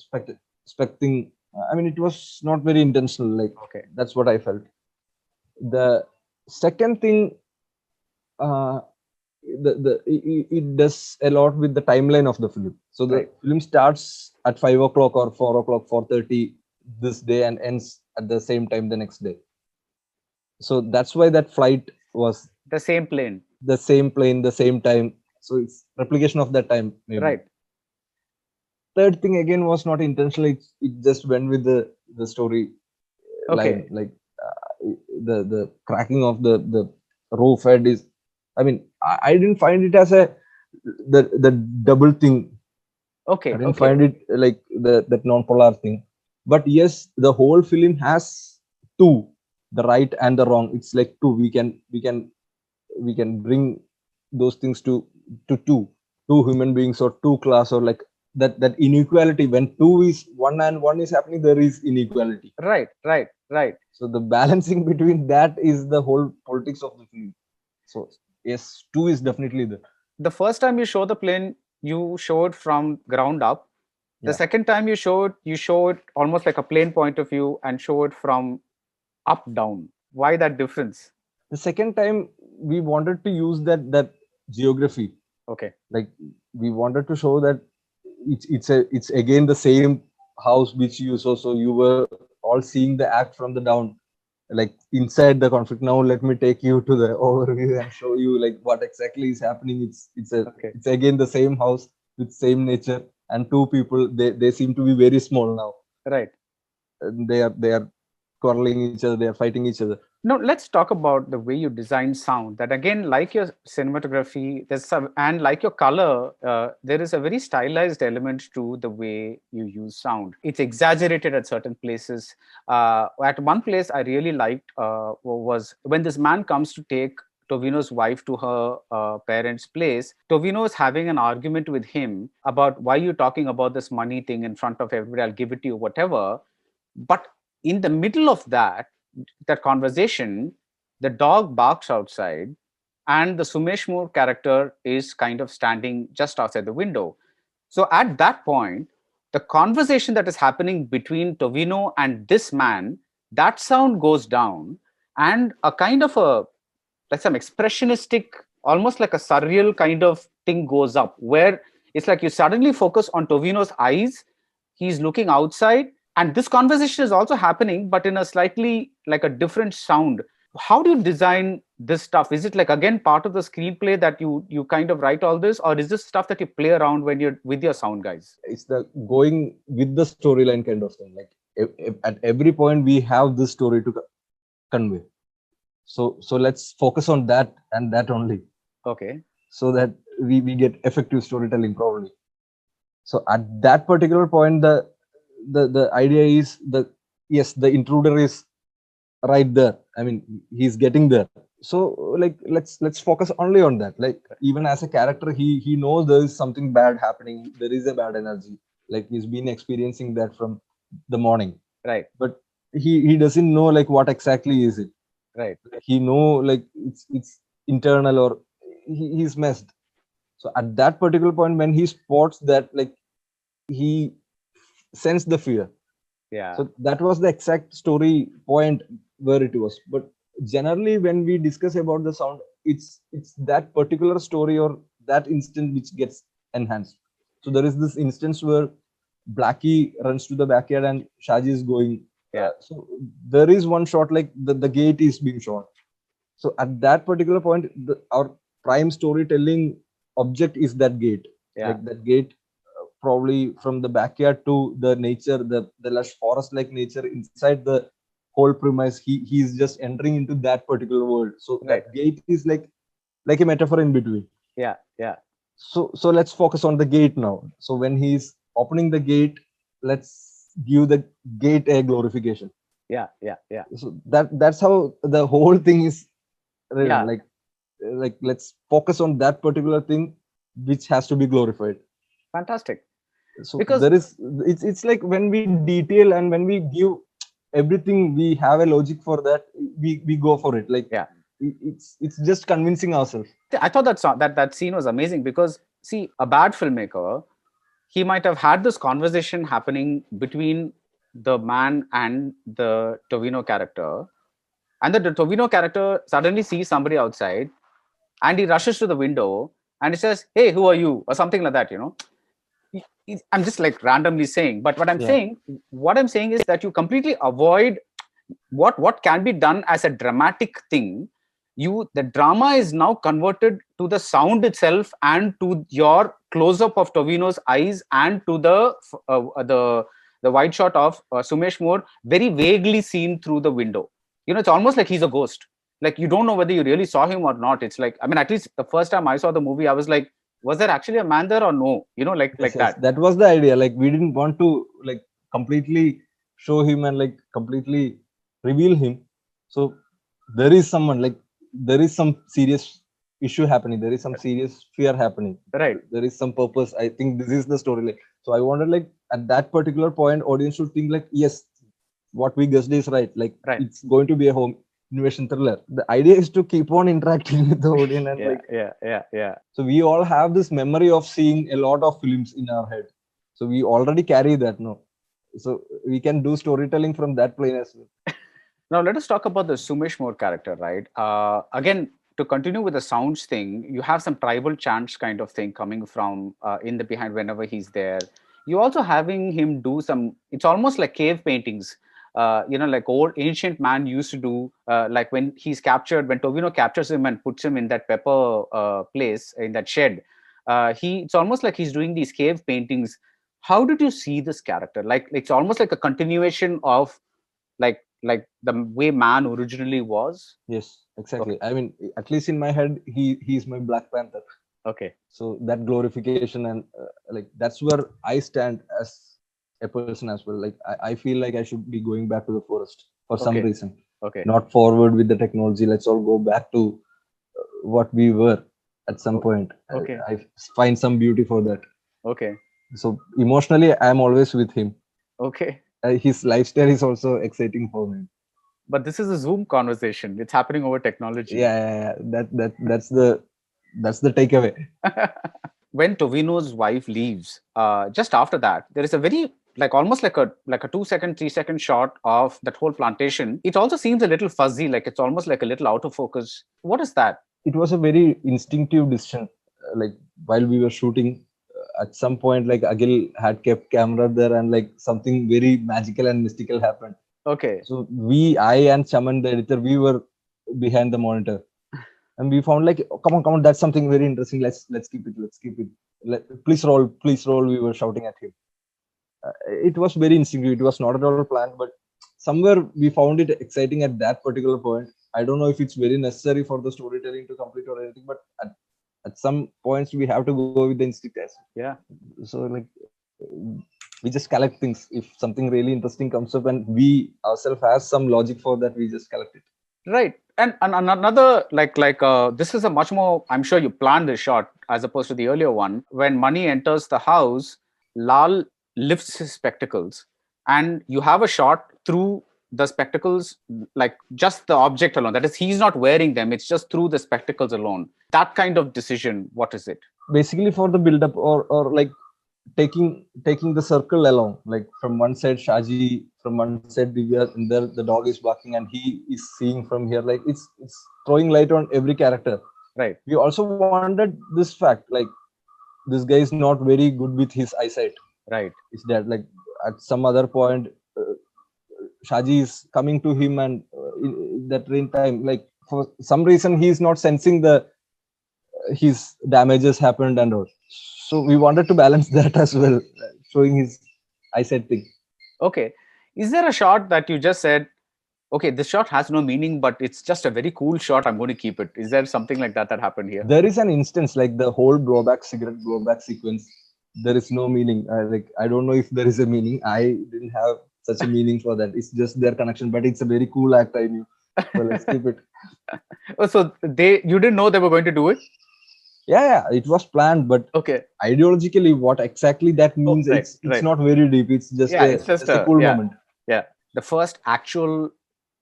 spec thing, I mean, it was not very intentional. Like Okay. that's what I felt. The second thing, uh, it does a lot with the timeline of the film. So the Right. film starts at 5 o'clock or 4 o'clock, 4:30 this day, and ends at the same time the next day. So that's why that flight was The same plane. the same plane, the same time. So it's replication of that time, maybe. Right. third thing again was not intentional. It just went with the story line. Okay. Like the cracking of the roof head is, I mean, I didn't find it as a the double thing. I Okay. didn't Okay. find it like that non-polar thing. But yes, the whole film has two, the right and the wrong. It's like two. We can bring those things to two human beings or two class, or like that inequality. When two is one and one is happening, there is inequality. Right. Right. Right. So the balancing between that is the whole politics of the film. So yes, two is definitely there. The first time you show the plane, you show it from ground up. The Yeah. second time you show it almost like a plane point of view and show it from up down. Why that difference? The second time we wanted to use that geography. Okay. Like we wanted to show that it's again the same house which you saw. So you were all seeing the act from the down, like inside the conflict. Now let me take you to the overview and show you like what exactly is happening. Okay. It's again the same house with same nature, and two people, they seem to be very small now. Right. And they are quarreling each other, they are fighting each other. Now let's talk about the way you design sound. That again, like your cinematography, there's some, and like your color, there is a very stylized element to the way you use sound. It's exaggerated at certain places. At one place, I really liked was when this man comes to take Tovino's wife to her parents' place. Tovino is having an argument with him about why you're talking about this money thing in front of everybody. I'll give it to you, whatever. But in the middle of that conversation, the dog barks outside, and the Sumesh Moore character is kind of standing just outside the window. So at that point, the conversation that is happening between Tovino and this man, that sound goes down, and a kind of a like some expressionistic, almost like a surreal kind of thing goes up, where it's like you suddenly focus on Tovino's eyes. He's looking outside, and this conversation is also happening, but in a slightly like a different sound. How do you design this stuff? Is it like again part of the screenplay that you kind of write all this, or is this stuff that you play around when you're with your sound guys? It's the going with the storyline kind of thing. Like at every point we have this story to convey. So let's focus on that and that only, Okay. so that we get effective storytelling probably. So at that particular point, the idea is that yes, the intruder is right there. I mean, he's getting there. So like let's focus only on that. Like even as a character, he knows there is something bad happening. There is a bad energy. Like he's been experiencing that from the morning, Right. but he doesn't know like what exactly is it. Right. He know like it's internal, or he's messed. So at that particular point, when he spots that, like he sensed the fear. Yeah. So that was the exact story point where it was. But generally when we discuss about the sound, it's that particular story or that instant which gets enhanced. So there is this instance where Blackie runs to the backyard and Shaji is going. Yeah. So there is one shot like the gate is being shown. So at that particular point, our prime storytelling object is that gate. Yeah. Like that gate, probably from the backyard to the nature, the lush forest like nature inside the whole premise. He's just entering into that particular world. So Right. that gate is like a metaphor in between. Yeah. Yeah. So let's focus on the gate now. So when he's opening the gate, let's give the gate a glorification. Yeah. Yeah. Yeah. So that's how the whole thing is written. Yeah. Like let's focus on that particular thing which has to be glorified. Fantastic. So Because there is, it's like when we detail and when we give everything, we have a logic for that. We go for it. Like yeah, it's just convincing ourselves. I thought that scene was amazing because see, a bad filmmaker, he might have had this conversation happening between the man and the Tovino character, and the Tovino character suddenly sees somebody outside, and he rushes to the window and he says, "Hey, who are you?" or something like that. I'm just like randomly saying, but Yeah. what I'm saying is that you completely avoid what can be done as a dramatic thing. the drama is now converted to the sound itself and to your close up of Tovino's eyes and to the wide shot of Sumesh Moore very vaguely seen through the window. It's almost like he's a ghost. Like you don't know whether you really saw him or not. It's like, I mean, at least the first time I saw the movie, I was like, was there actually a man there or no? Yes, Like yes, that. that was the idea. Like we didn't want to like completely show him and like completely reveal him. So there is someone like there is some serious issue happening. There is some serious fear happening. Right. There is some purpose. I think this is the story. Like so, I wanted like at that particular point, audience should think like yes, what we guessed is right. Like Right. it's going to be a home invasion thriller. The idea is to keep on interacting with the audience and like Yeah. so we all have this memory of seeing a lot of films in our head. So we already carry that, no? So we can do storytelling from that plane as well. Now let us talk about the Sumesh Moore character, right? Again, to continue with the sounds thing, you have some tribal chants kind of thing coming from in the behind whenever he's there. You also having him do some. It's almost like cave paintings. Like old ancient man used to do. Like when he's captured, when Tovino captures him and puts him in that pepper place in that shed. It's almost like he's doing these cave paintings. How did you see this character? Like it's almost like a continuation of like the way man originally was. Yes, Okay. exactly. I mean, at least in my head, he's my Black Panther. Okay. So that glorification and like that's where I stand as a person as well. Like I feel like I should be going back to the forest for some Okay. reason. Okay. Not forward with the technology. Let's all go back to what we were at some point. Okay. I find some beauty for that. Okay. So emotionally, I'm always with him. Okay. His lifestyle is also exciting for me. But this is a Zoom conversation. It's happening over technology. Yeah. That's the takeaway. When Tovino's wife leaves, just after that, there is a very like almost like a 2 second, 3 second shot of that whole plantation. It also seems a little fuzzy, like it's almost like a little out of focus. What is that? It was a very instinctive decision. Like while we were shooting, at some point, like Agil had kept camera there, and like something very magical and mystical happened. Okay. So I and Chaman, the editor, we were behind the monitor, and we found like, oh, come on, that's something very interesting. Let's keep it. Please roll. We were shouting at him. It was very instinctive. It was not at all planned, but somewhere we found it exciting at that particular point. I don't know if it's very necessary for the storytelling to complete or anything, but at some points we have to go with the instinct as well. Yeah. So like we just collect things. If something really interesting comes up and we ourselves has some logic for that, we just collect it. Right. And another this is a much more, I'm sure you planned this shot as opposed to the earlier one. When Mani enters the house, Lal lifts his spectacles and you have a shot through the spectacles, like just the object alone. That is, he's not wearing them. It's just through the spectacles alone. That kind of decision, what is it? Basically for the build up or like taking the circle along, like from one side Shaji, from one side Divya, and there the dog is barking and he is seeing from here, like it's throwing light on every character. Right. We also wanted this fact, like this guy is not very good with his eyesight. Right. Is that like at some other point Shaji is coming to him and in that rain time, like for some reason he is not sensing the his damages happened and all. So we wanted to balance that as well, showing his eyesight thing. Okay. Is there a shot that you just said, okay, this shot has no meaning, but it's just a very cool shot, I'm going to keep it? Is there something like that happened here? There is an instance like the whole cigarette blowback sequence. There is no meaning. I don't know if there is a meaning. I didn't have such a meaning for that. It's just their connection, but it's a very cool act. I knew. So let's keep it. Oh, so you didn't know they were going to do it? Yeah, it was planned, but okay, ideologically, what exactly that means, it's not very deep. It's just a cool moment. Yeah, the first actual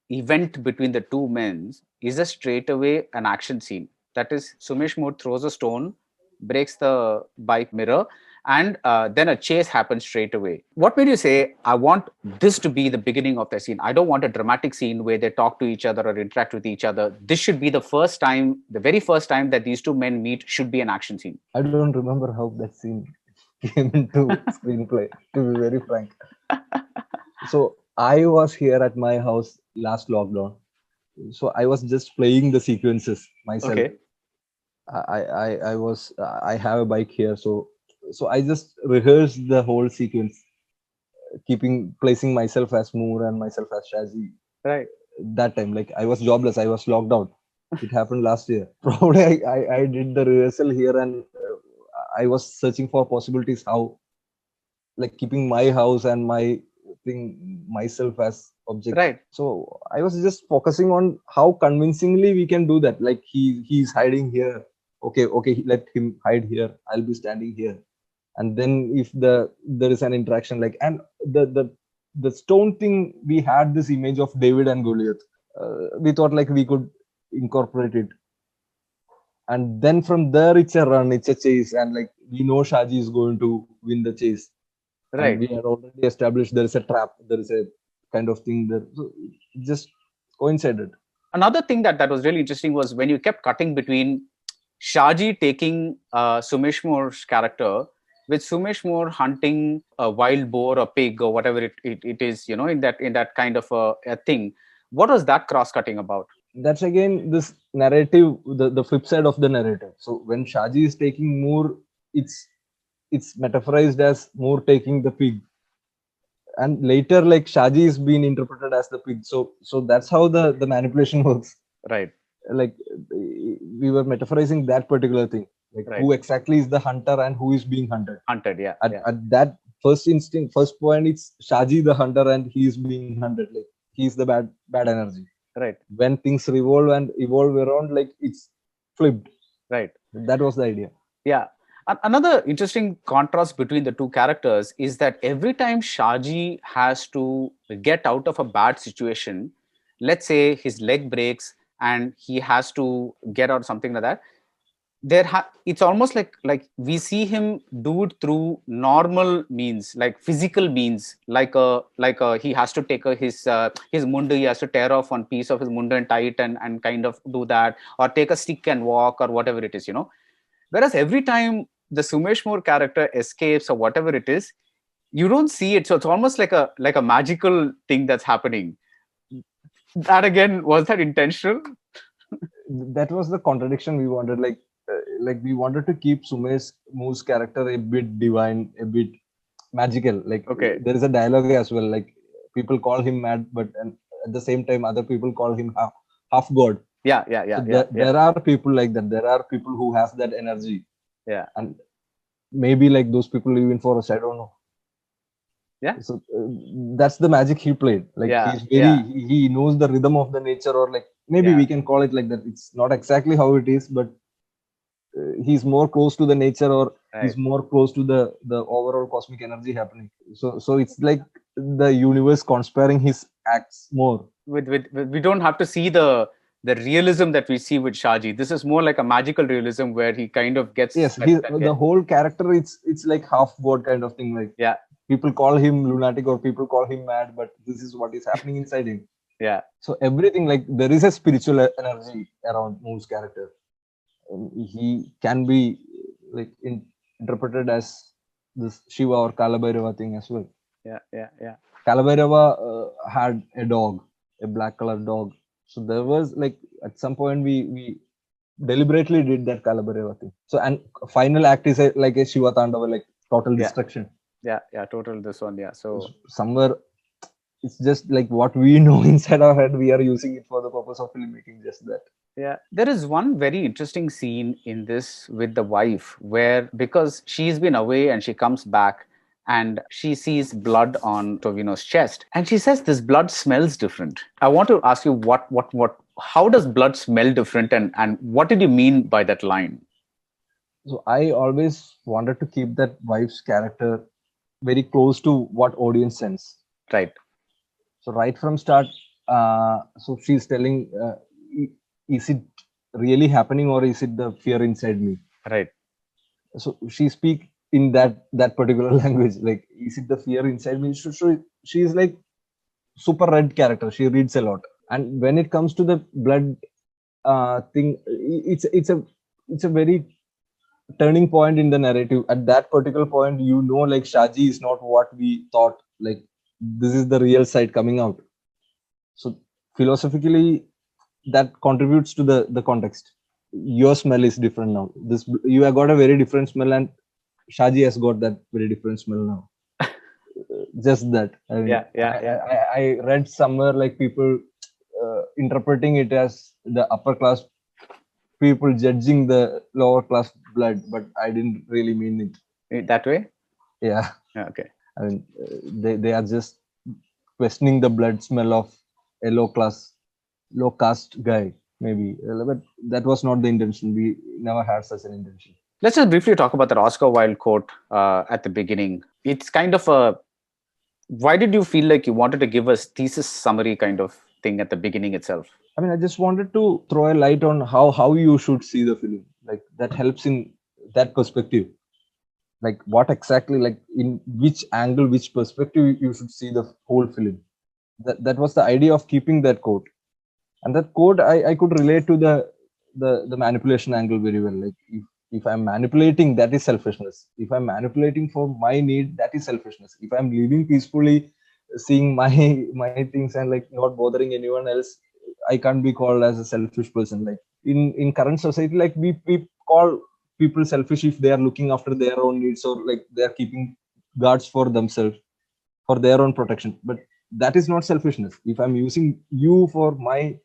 event between the two men is a straightaway an action scene. That is, Sumesh Moore throws a stone, breaks the bike mirror, and then a chase happens straight away. What made you say, I want this to be the beginning of the scene? I don't want a dramatic scene where they talk to each other or interact with each other. This should be the very first time that these two men meet should be an action scene. I don't remember how that scene came into screenplay, to be very frank. So I was here at my house last lockdown. So I was just playing the sequences myself. Okay. I have a bike here, so I just rehearsed the whole sequence, keeping placing myself as Moore and myself as Shazi. Right. That time, like I was jobless, I was locked out. It happened last year. Probably I did the rehearsal here, and I was searching for possibilities how, like, keeping my house and my thing myself as object. Right. So I was just focusing on how convincingly we can do that. Like he's hiding here. Okay, let him hide here. I'll be standing here. And then if there is an interaction, like, and the stone thing, we had this image of David and Goliath. We thought like we could incorporate it, and then from there it's a run, it's a chase, and like we know Shaji is going to win the chase, and Right. we had already established there is a trap, there is a kind of thing there, so it just coincided. Another thing that was really interesting was when you kept cutting between Shaji taking Sumesh Moore's character, with Sumesh Moore hunting a wild boar or pig or whatever it is, in that kind of a thing. What was that cross cutting about? That's again this narrative, the flip side of the narrative. So when Shaji is taking Moore, it's metaphorized as Moore taking the pig, and later like Shaji is being interpreted as the pig. So that's how the manipulation works. Right. Like we were metaphorizing that particular thing, like Right. who exactly is the hunter and who is being hunted. Hunted. Yeah. At, Yeah. at that first instinct, first point, it's Shaji the hunter and he is being hunted. Like he's the bad energy. Right. When things revolve and evolve around, like it's flipped. Right. That was the idea. Yeah. Another interesting contrast between the two characters is that every time Shaji has to get out of a bad situation, let's say his leg breaks and he has to get out, something like that, it's almost like we see him do it through normal means, like physical means, like he has to take his mundu, he has to tear off one piece of his mundu and tie it and kind of do that, or take a stick and walk or whatever it is. Whereas every time the Sumesh Moore character escapes or whatever it is, you don't see it. So it's almost like a magical thing that's happening. That again, was that intentional? That was the contradiction we wanted. Like we wanted to keep Sumesh Moore's character a bit divine, a bit magical. Like Okay. there is a dialogue as well. Like people call him mad, but and at the same time, other people call him half god. Yeah. So Yeah. there are people like that. There are people who has that energy, Yeah. and maybe like those people live in forest. I don't know. Yeah. So that's the magic he played. Like Yeah. he's Yeah. he knows the rhythm of the nature, or like maybe Yeah. we can call it like that. It's not exactly how it is, but he's more close to the nature, or Right. he's more close to the overall cosmic energy happening. So it's like the universe conspiring his acts more. With we don't have to see the realism that we see with Shaji. This is more like a magical realism where he kind of gets Yes, that, the whole character, it's like half god kind of thing. Like yeah. people call him lunatic or people call him mad, but this is what is happening inside him. Yeah. So everything, like there is a spiritual energy around Moon's character. He can be like interpreted as this Shiva or Kalabhairava thing as well. Yeah. Kalabhairava had a dog, a black colored dog. So there was like at some point we deliberately did that Kalabhairava thing. So and final act is like a Shiva Tandava, like total destruction. Yeah. Total this one. Yeah. So Somewhere it's just like what we know inside our head, we are using it for the purpose of filmmaking, just that. yeah, there is one very interesting scene in this with the wife where, because she's been away and she comes back and she sees blood on Tovino's chest and she says this blood smells different. I want to ask you how does blood smell different, and what did you mean by that line? So I always wanted to keep that wife's character very close to what audience sense. Right. So right from start, so she's telling, is it really happening or is it the fear inside me? Right. So she speak in that particular language. Like, is it the fear inside me? So she is like super red character. She reads a lot, and when it comes to the blood thing, it's a very turning point in the narrative. At that particular point, like Shaji is not what we thought. Like this is the real side coming out. So philosophically, that contributes to the context. Your smell is different now. This you have got a very different smell, and Shaji has got that very different smell now. Just that. I mean, I read somewhere like people interpreting it as the upper class people judging the lower class blood, but I didn't really mean it that way. Yeah. Okay. I mean, they are just questioning the blood smell of a low caste guy, maybe. But that was not the intention. We never had such an intention. Let's just briefly talk about that Oscar Wilde quote at the beginning. It's kind of a. Why did you feel like you wanted to give us thesis summary kind of thing at the beginning itself? I mean, I just wanted to throw a light on how you should see the film. Like that helps in that perspective. Like what exactly, like in which angle, which perspective you should see the whole film. That was the idea of keeping that quote. And that quote I could relate to the manipulation angle very well. Like if I'm manipulating, that is selfishness. If I'm manipulating for my need, that is selfishness. If I'm living peacefully, seeing my things and like not bothering anyone else, I can't be called as a selfish person. Like in current society, like we call people selfish if they are looking after their own needs, or like they are keeping guards for themselves for their own protection. But that is not selfishness. If I'm using you for my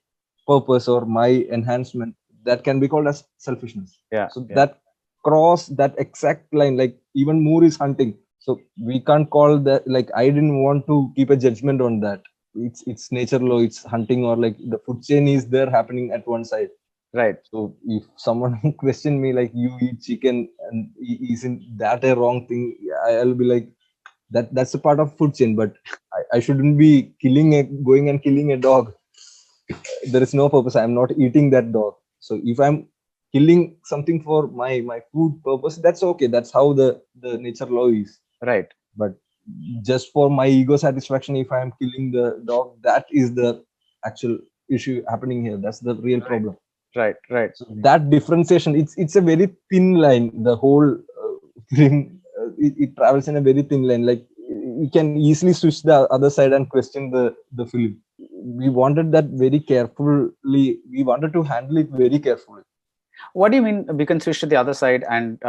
purpose or my enhancement, that can be called as selfishness. So that cross that exact line, like even Moore is hunting, so we can't call that, like I didn't want to keep a judgment on that. It's nature law, it's hunting, or like the food chain is there happening at one side. Right. So if someone question me like you eat chicken and isn't that a wrong thing, I'll be like, that's a part of food chain, but I shouldn't be going and killing a dog. There is no purpose. I'm not eating that dog. So if I'm killing something for my food purpose, that's okay. That's how the nature law is. Right. But just for my ego satisfaction, if I'm killing the dog, that is the actual issue happening here. That's the real problem. Right. So that differentiation, it's a very thin line. The whole thing, it travels in a very thin line. Like you can easily switch the other side and question the film. We wanted that very carefully. We wanted to handle it very carefully. What do you mean we can switch to the other side and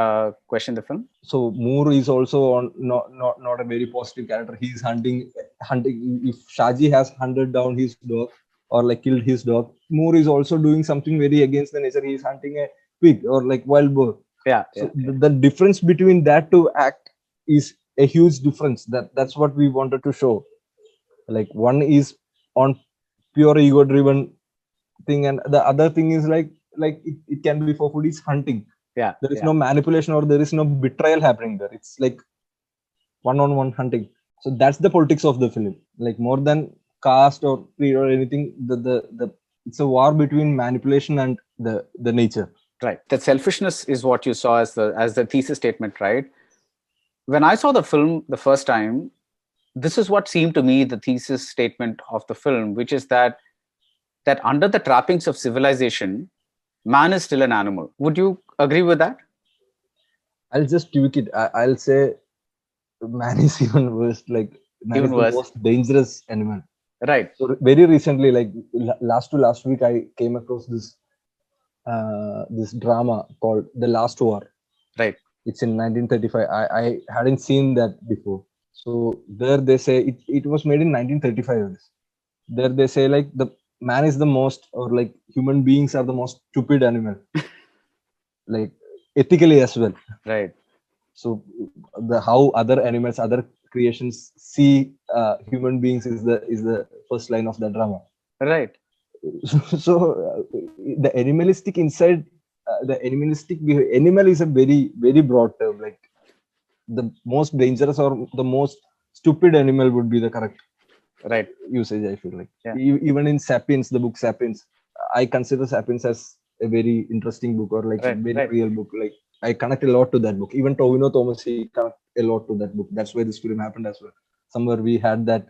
question the film? So Moore is also on not a very positive character. He's hunting. If Shaji has hunted down his dog or like killed his dog, Moore is also doing something very against the nature. He's hunting a pig or like wild boar. So the difference between that two act is a huge difference. That's what we wanted to show. Like one is on pure ego driven thing, and the other thing is like it can be for food. It's hunting. There is no manipulation or there is no betrayal happening there. It's like one-on-one hunting. So that's the politics of the film. Like more than caste or creed or anything, the it's a war between manipulation and the nature. Right. That selfishness is what you saw as the thesis statement, right? When I saw the film the first time, this is what seemed to me the thesis statement of the film, which is that under the trappings of civilization, man is still an animal. Would you agree with that? I'll just tweak it. I'll say man is even worse. Like man is the most dangerous animal. Right. So very recently, like last week, I came across this drama called The Last War. Right. It's in 1935. I hadn't seen that before. So there they say it was made in 1935. There they say like the man is the most, or like human beings are the most stupid animal. Like ethically as well. Right. So how other animals, other creations see human beings is the first line of the drama. Right. So the animalistic inside, the animalistic behavior, animal is a very very broad term. Like the most dangerous or the most stupid animal would be the correct usage, I feel like. Even in Sapiens, the book Sapiens, I consider Sapiens as a very interesting book, or like a very real book. Like I connect a lot to that book. Even Tovino Thomas, he connect a lot to that book. That's why this film happened as well. Somewhere we had that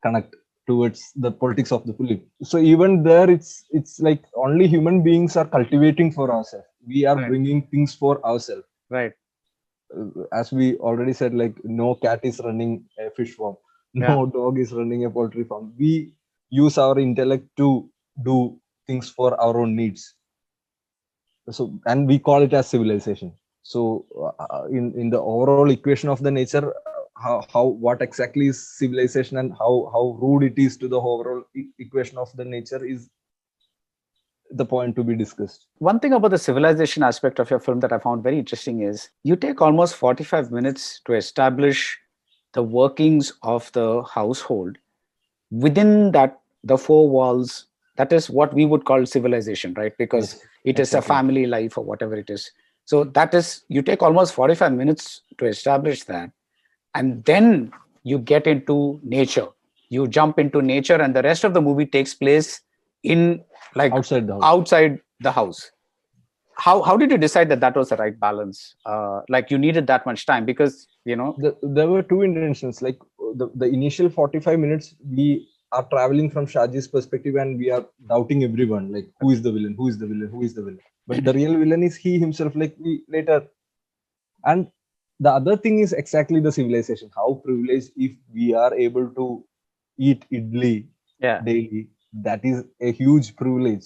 connect towards the politics of the film. So even there, it's like only human beings are cultivating for ourselves. We are bringing things for ourselves. Right. As we already said, like no cat is running a fish farm. No dog is running a poultry farm. We use our intellect to do things for our own needs. So, and we call it as civilization. So in the overall equation of the nature, how what exactly is civilization and how rude it is to the overall equation of the nature is the point to be discussed. One thing about the civilization aspect of your film that I found very interesting is you take almost 45 minutes to establish the workings of the household within that, the four walls. That is what we would call civilization, right? Because Yes, it is a exactly. family life or whatever it is. So that is, you take almost 45 minutes to establish that, and then you get into nature, you jump into nature, and the rest of the movie takes place in, like, Outside the house. outside the house. How did you decide that that was the right balance? Like, you needed that much time because, There were two intentions. Like the initial 45 minutes, we are traveling from Shaji's perspective and we are doubting everyone. Like, who is the villain? Who is the villain? Who is the villain? But the real villain is he himself. Like, we later. And the other thing is exactly the civilization. How privileged if we are able to eat idli yeah, daily. That is a huge privilege.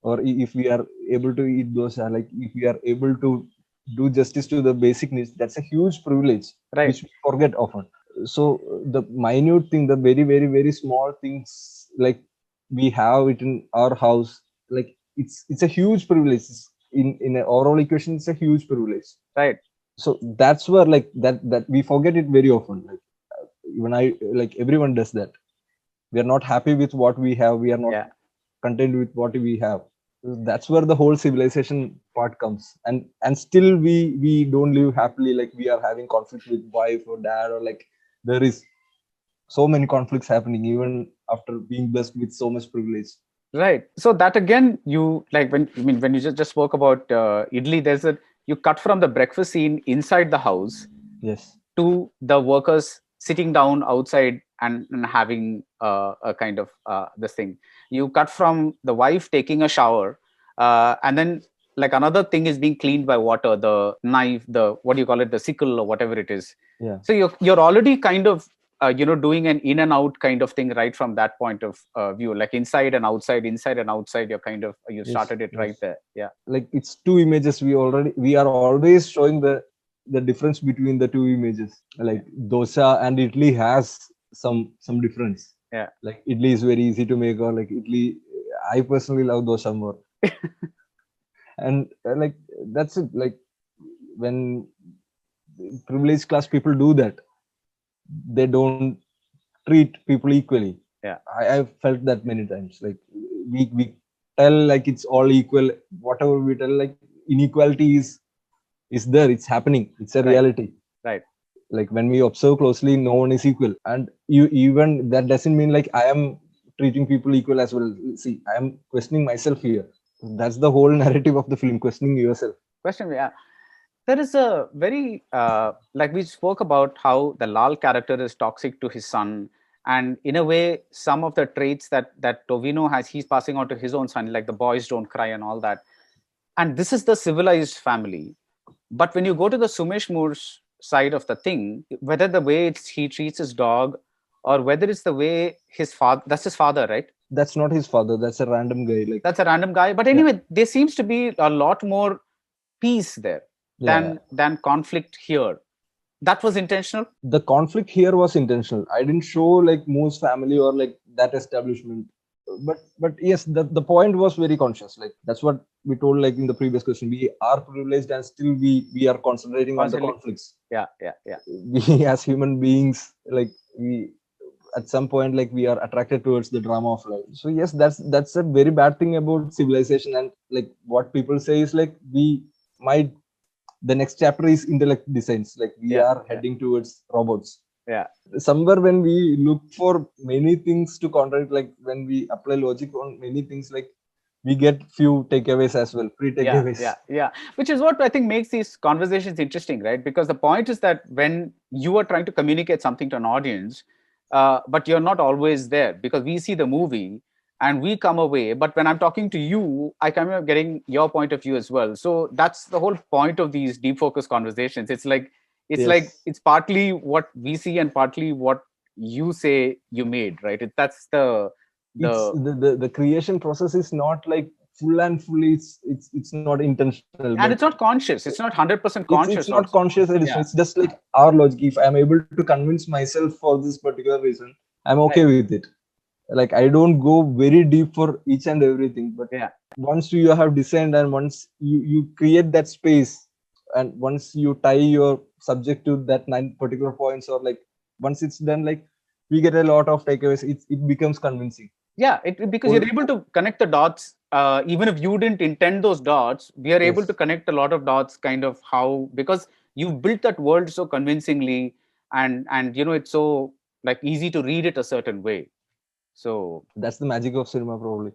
Or if we are able to eat dosa, like if we are able to do justice to the basic needs, that's a huge privilege right, which we forget often. So the minute thing, the very very very small things, like we have it in our house, like it's a huge privilege. In an overall equation, it's a huge privilege. right. So that's where, like, that we forget it very often. Like even I, like everyone does that. We are not happy with what we have, we are not Yeah, content with what we have. That's where the whole civilization part comes. And still we don't live happily. Like we are having conflict with wife or dad, or like there is so many conflicts happening even after being blessed with so much privilege. right. So that again, you, like, when you just spoke about idli, there's a, you cut from the breakfast scene inside the house Yes, to the workers sitting down outside and having a kind of this thing. You cut from the wife taking a shower, and then, like, another thing is being cleaned by water, the knife, the, what do you call it, the sickle or whatever it is. yeah, So you're already kind of doing an in and out kind of thing right from that point of view, like inside and outside, you're kind of, you yes, started it yes. right there. Yeah, Like it's two images. We are always showing the difference between the two images. yeah, Like dosa and idli has some difference. yeah. Like idli is very easy to make, or like idli, I personally love dosa more. And like that's it. Like when privileged class people do that, they don't treat people equally. Yeah, I've felt that many times. Like we tell like it's all equal. Whatever we tell, like inequality is there. It's happening. It's a right, reality. right. Like when we observe closely, no one is equal. And you, even that doesn't mean like I am treating people equal as well. See, I am questioning myself here. That's the whole narrative of the film: questioning yourself. Question. Yeah, there is a very like, we spoke about how the Lal character is toxic to his son, and in a way, some of the traits that Tovino has, he's passing on to his own son, like the boys don't cry and all that. And this is the civilized family. But when you go to the Sumesh Moore's side of the thing, whether the way he treats his dog, or whether it's the way his father, that's his father, right? That's not his father. That's a random guy. Like That's a random guy. But yeah, anyway, there seems to be a lot more peace there yeah. than conflict here. That was intentional. The conflict here was intentional. I didn't show like Moo's family or like that establishment. But yes, the point was very conscious. Like that's what we told like in the previous question. We are privileged and still we are concentrating on the Constantly. conflicts. Yeah, yeah, yeah. We as human beings, like we at some point like we are attracted towards the drama of life. So yes, that's a very bad thing about civilization. And like what people say is like we might, the next chapter is intellect designs, like we Yeah, are yeah, heading towards robots. yeah. Somewhere when we look for many things to contradict, like when we apply logic on many things, like we get few takeaways as well, free Yeah, takeaways. yeah, yeah. Which is what I think makes these conversations interesting, right? Because the point is that when you are trying to communicate something to an audience, but you're not always there, because we see the movie and we come away. But when I'm talking to you, I come up getting your point of view as well. So that's the whole point of these deep focus conversations. Yes, It's partly what we see and partly what you say you made, right? That's it's The the creation process is not like full and fully, it's not intentional, but and it's not conscious. It's not 100% it's conscious not also. conscious edition. Yeah, It's just like our logic. If I'm able to convince myself for this particular reason, I'm okay right. with it. Like I don't go very deep for each and everything, but Yeah, once you have designed and once you create that space, and once you tie your subject to that 9 particular points, or like once it's done, like we get a lot of takeaways. It becomes convincing. yeah. Because Or you're able to connect the dots. Even if you didn't intend those dots, we are able to yes, connect a lot of dots. Kind of how, because you've built that world so convincingly, and it's so like easy to read it a certain way. So that's the magic of cinema, probably.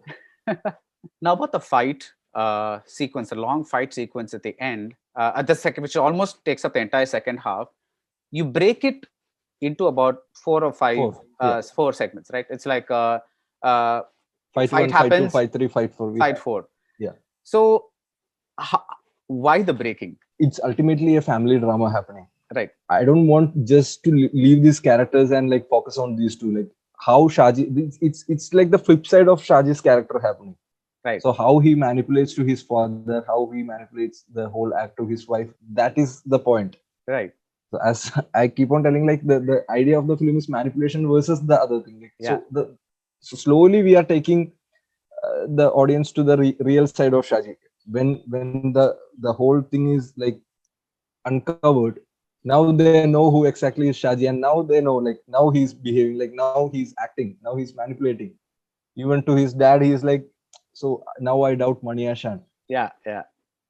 now about the fight sequence, a long fight sequence at the end, at the second, which almost takes up the entire second half. You break it into about four or five, Four, yeah. four segments, right? It's like uh, Fight fight one, fight two, happens, fight three, fight four. We fight have, four. yeah. So why the breaking, It's ultimately a family drama happening. right? I don't want just to leave these characters and like focus on these two. Like how Shaji, it's like the flip side of Shaji's character happening. Right, So how he manipulates to his father, how he manipulates the whole act to his wife. That is the point. right. So as I keep on telling, like the idea of the film is manipulation versus the other thing. Like, Yeah, so slowly we are taking the audience to the real side of Shaji. When the whole thing is like uncovered, now they know who exactly is Shaji, and now they know, like now he's behaving, like now he's acting, now he's manipulating. Even to his dad, he is like, so now I doubt Mani Ashan. yeah, yeah,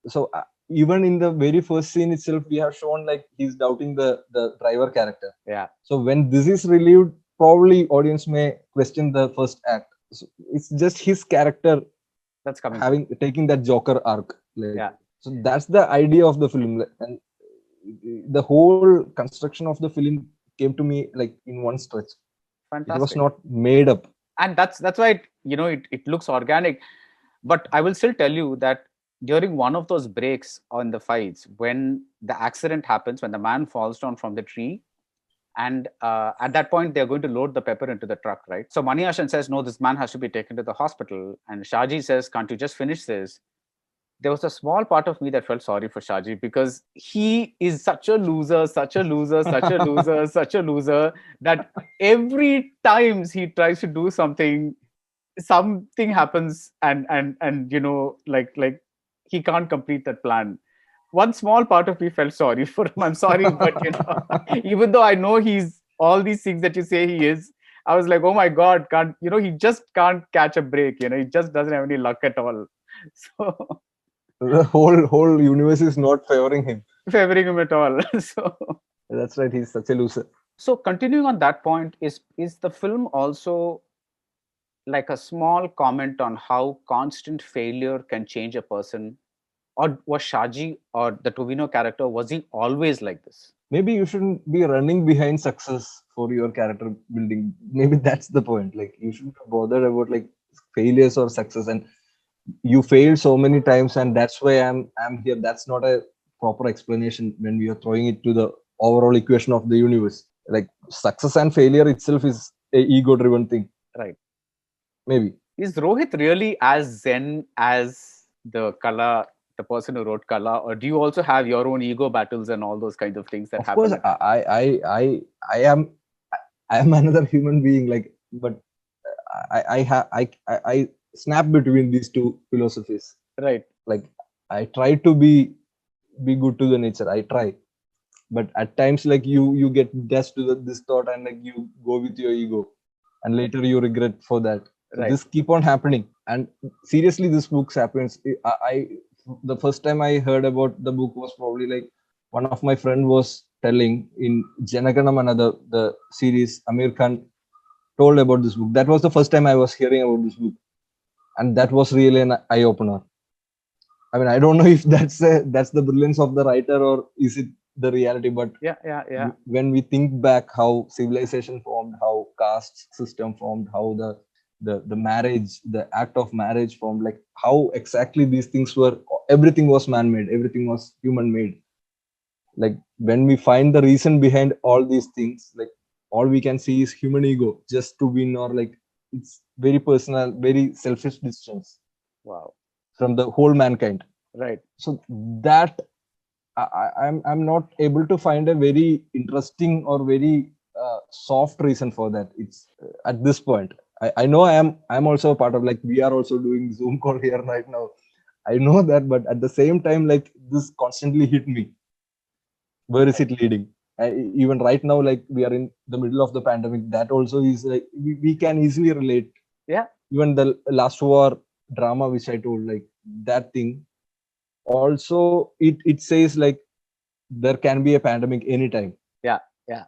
So even in the very first scene itself, we have shown like he's doubting the driver character. yeah. So when this is relieved, probably audience may question the first act. So it's just his character That's coming through. having taking that Joker arc. Like, Yeah, so that's the idea of the film, and the whole construction of the film came to me like in one stretch. It was fantastic. not made up. And that's why it looks organic. But I will still tell you that during one of those breaks on the fights, when the accident happens, when the man falls down from the tree, and at that point they're going to load the pepper into the truck, right? So Mani Ashan says, no, this man has to be taken to the hospital, and Shaji says, can't you just finish this? There was a small part of me that felt sorry for Shaji, because he is such a loser, such a loser, such a loser, such a loser, that every times he tries to do something happens, and like he can't complete that plan. One small part of me felt sorry for him. I'm sorry, but even though I know he's all these things that you say he is, I was like, oh my god, can't he just can't catch a break, he just doesn't have any luck at all. So The whole universe is not favoring him. favoring him at all. So That's right. He's such a loser. so continuing on that point, is the film also like a small comment on how constant failure can change a person? Or was Shaji, or the Tovino character, was he always like this? Maybe you shouldn't be running behind success for your character building. Maybe that's the point. Like you shouldn't be bothered about like failures or success. And you failed so many times, and that's why I'm here. That's not a proper explanation when we are throwing it to the overall equation of the universe. Like success and failure itself is a ego driven thing. Right. Maybe. Is Rohit really as zen as the person who wrote Kala, or do you also have your own ego battles and all those kinds of things that Of course, happen? I am I am another human being. Like, but I snap between these two philosophies. Right. Like, I try to be good to the nature. I try, but at times, like you get dashed to this thought, and like you go with your ego, and later you regret for that. So Right. this keep on happening, and seriously, this book happens. I the first time I heard about the book was probably like one of my friend was telling in Janaganamana, the series. Amir Khan told about this book. That was the first time I was hearing about this book, and that was really an eye opener. I mean, I don't know if that's the brilliance of the writer, or is it the reality, but Yeah, yeah, yeah. when we think back how civilization formed, how caste system formed, how the marriage, the act of marriage formed, like how exactly these things were, everything was man-made, everything was human-made. Like when we find the reason behind all these things, like all we can see is human ego just to win, or like very personal, very selfish decisions Wow. from the whole mankind. Right. So that I'm not able to find a very interesting or very soft reason for that. It's at this point. I know I'm also a part of, like, we are also doing Zoom call here right now. I know that, but at the same time, like, this constantly hit me. Where is it leading? Even right now, like, we are in the middle of the pandemic. That also is like, we can easily relate. Yeah. Even the last war drama which I told, like, that thing. Also, it says like there can be a pandemic anytime. Yeah. Yeah.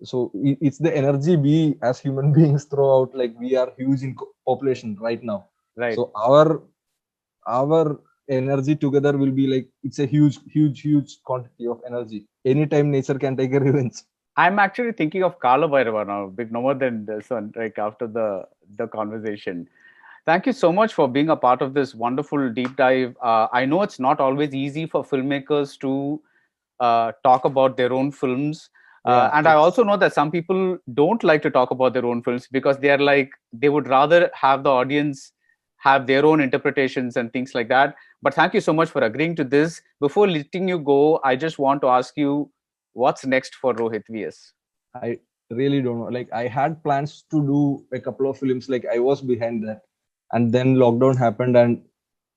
So it's the energy we as human beings throw out. Like, we are huge in population right now. Right. So our energy together will be like, it's a huge quantity of energy. Anytime nature can take a revenge. I'm actually thinking of Kala Bhairava now, bit no more than this one, like after the conversation. Thank you so much for being a part of this wonderful deep dive. I know it's not always easy for filmmakers to talk about their own films. Yeah, And I also know that some people don't like to talk about their own films because they are like, they would rather have the audience have their own interpretations and things like that. But thank you so much for agreeing to this. Before letting you go, I just want to ask you, what's next for Rohith VS? I really don't know. Like, I had plans to do a couple of films. Like, I was behind that, and then lockdown happened, and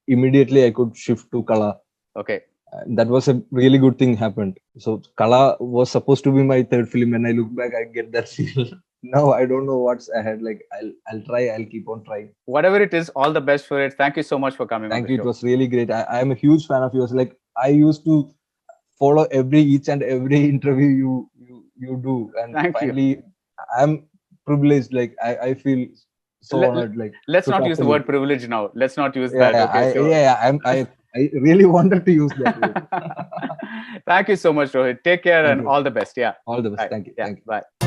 immediately I could shift to Kala. Okay. That was a really good thing happened. So Kala was supposed to be my third film. When I look back, I get that feel. Now I don't know what's ahead. Like, I'll try. I'll keep on trying. Whatever it is, all the best for it. Thank you so much for coming on Thank the you. It show. was really great. I'm a huge fan of yours. Like, I used to follow each and every interview you do, and Thank you. finally I'm privileged. Like, I feel so Let, honored. Like, let's to not talk use to the you. word privilege now. Let's not use Yeah, that. Okay. So, I really wanted to use that word. thank you so much, Rohit. Take care Thank and you. all the best. Yeah. All the best. Bye. Thank you. Yeah. Thank you. Bye.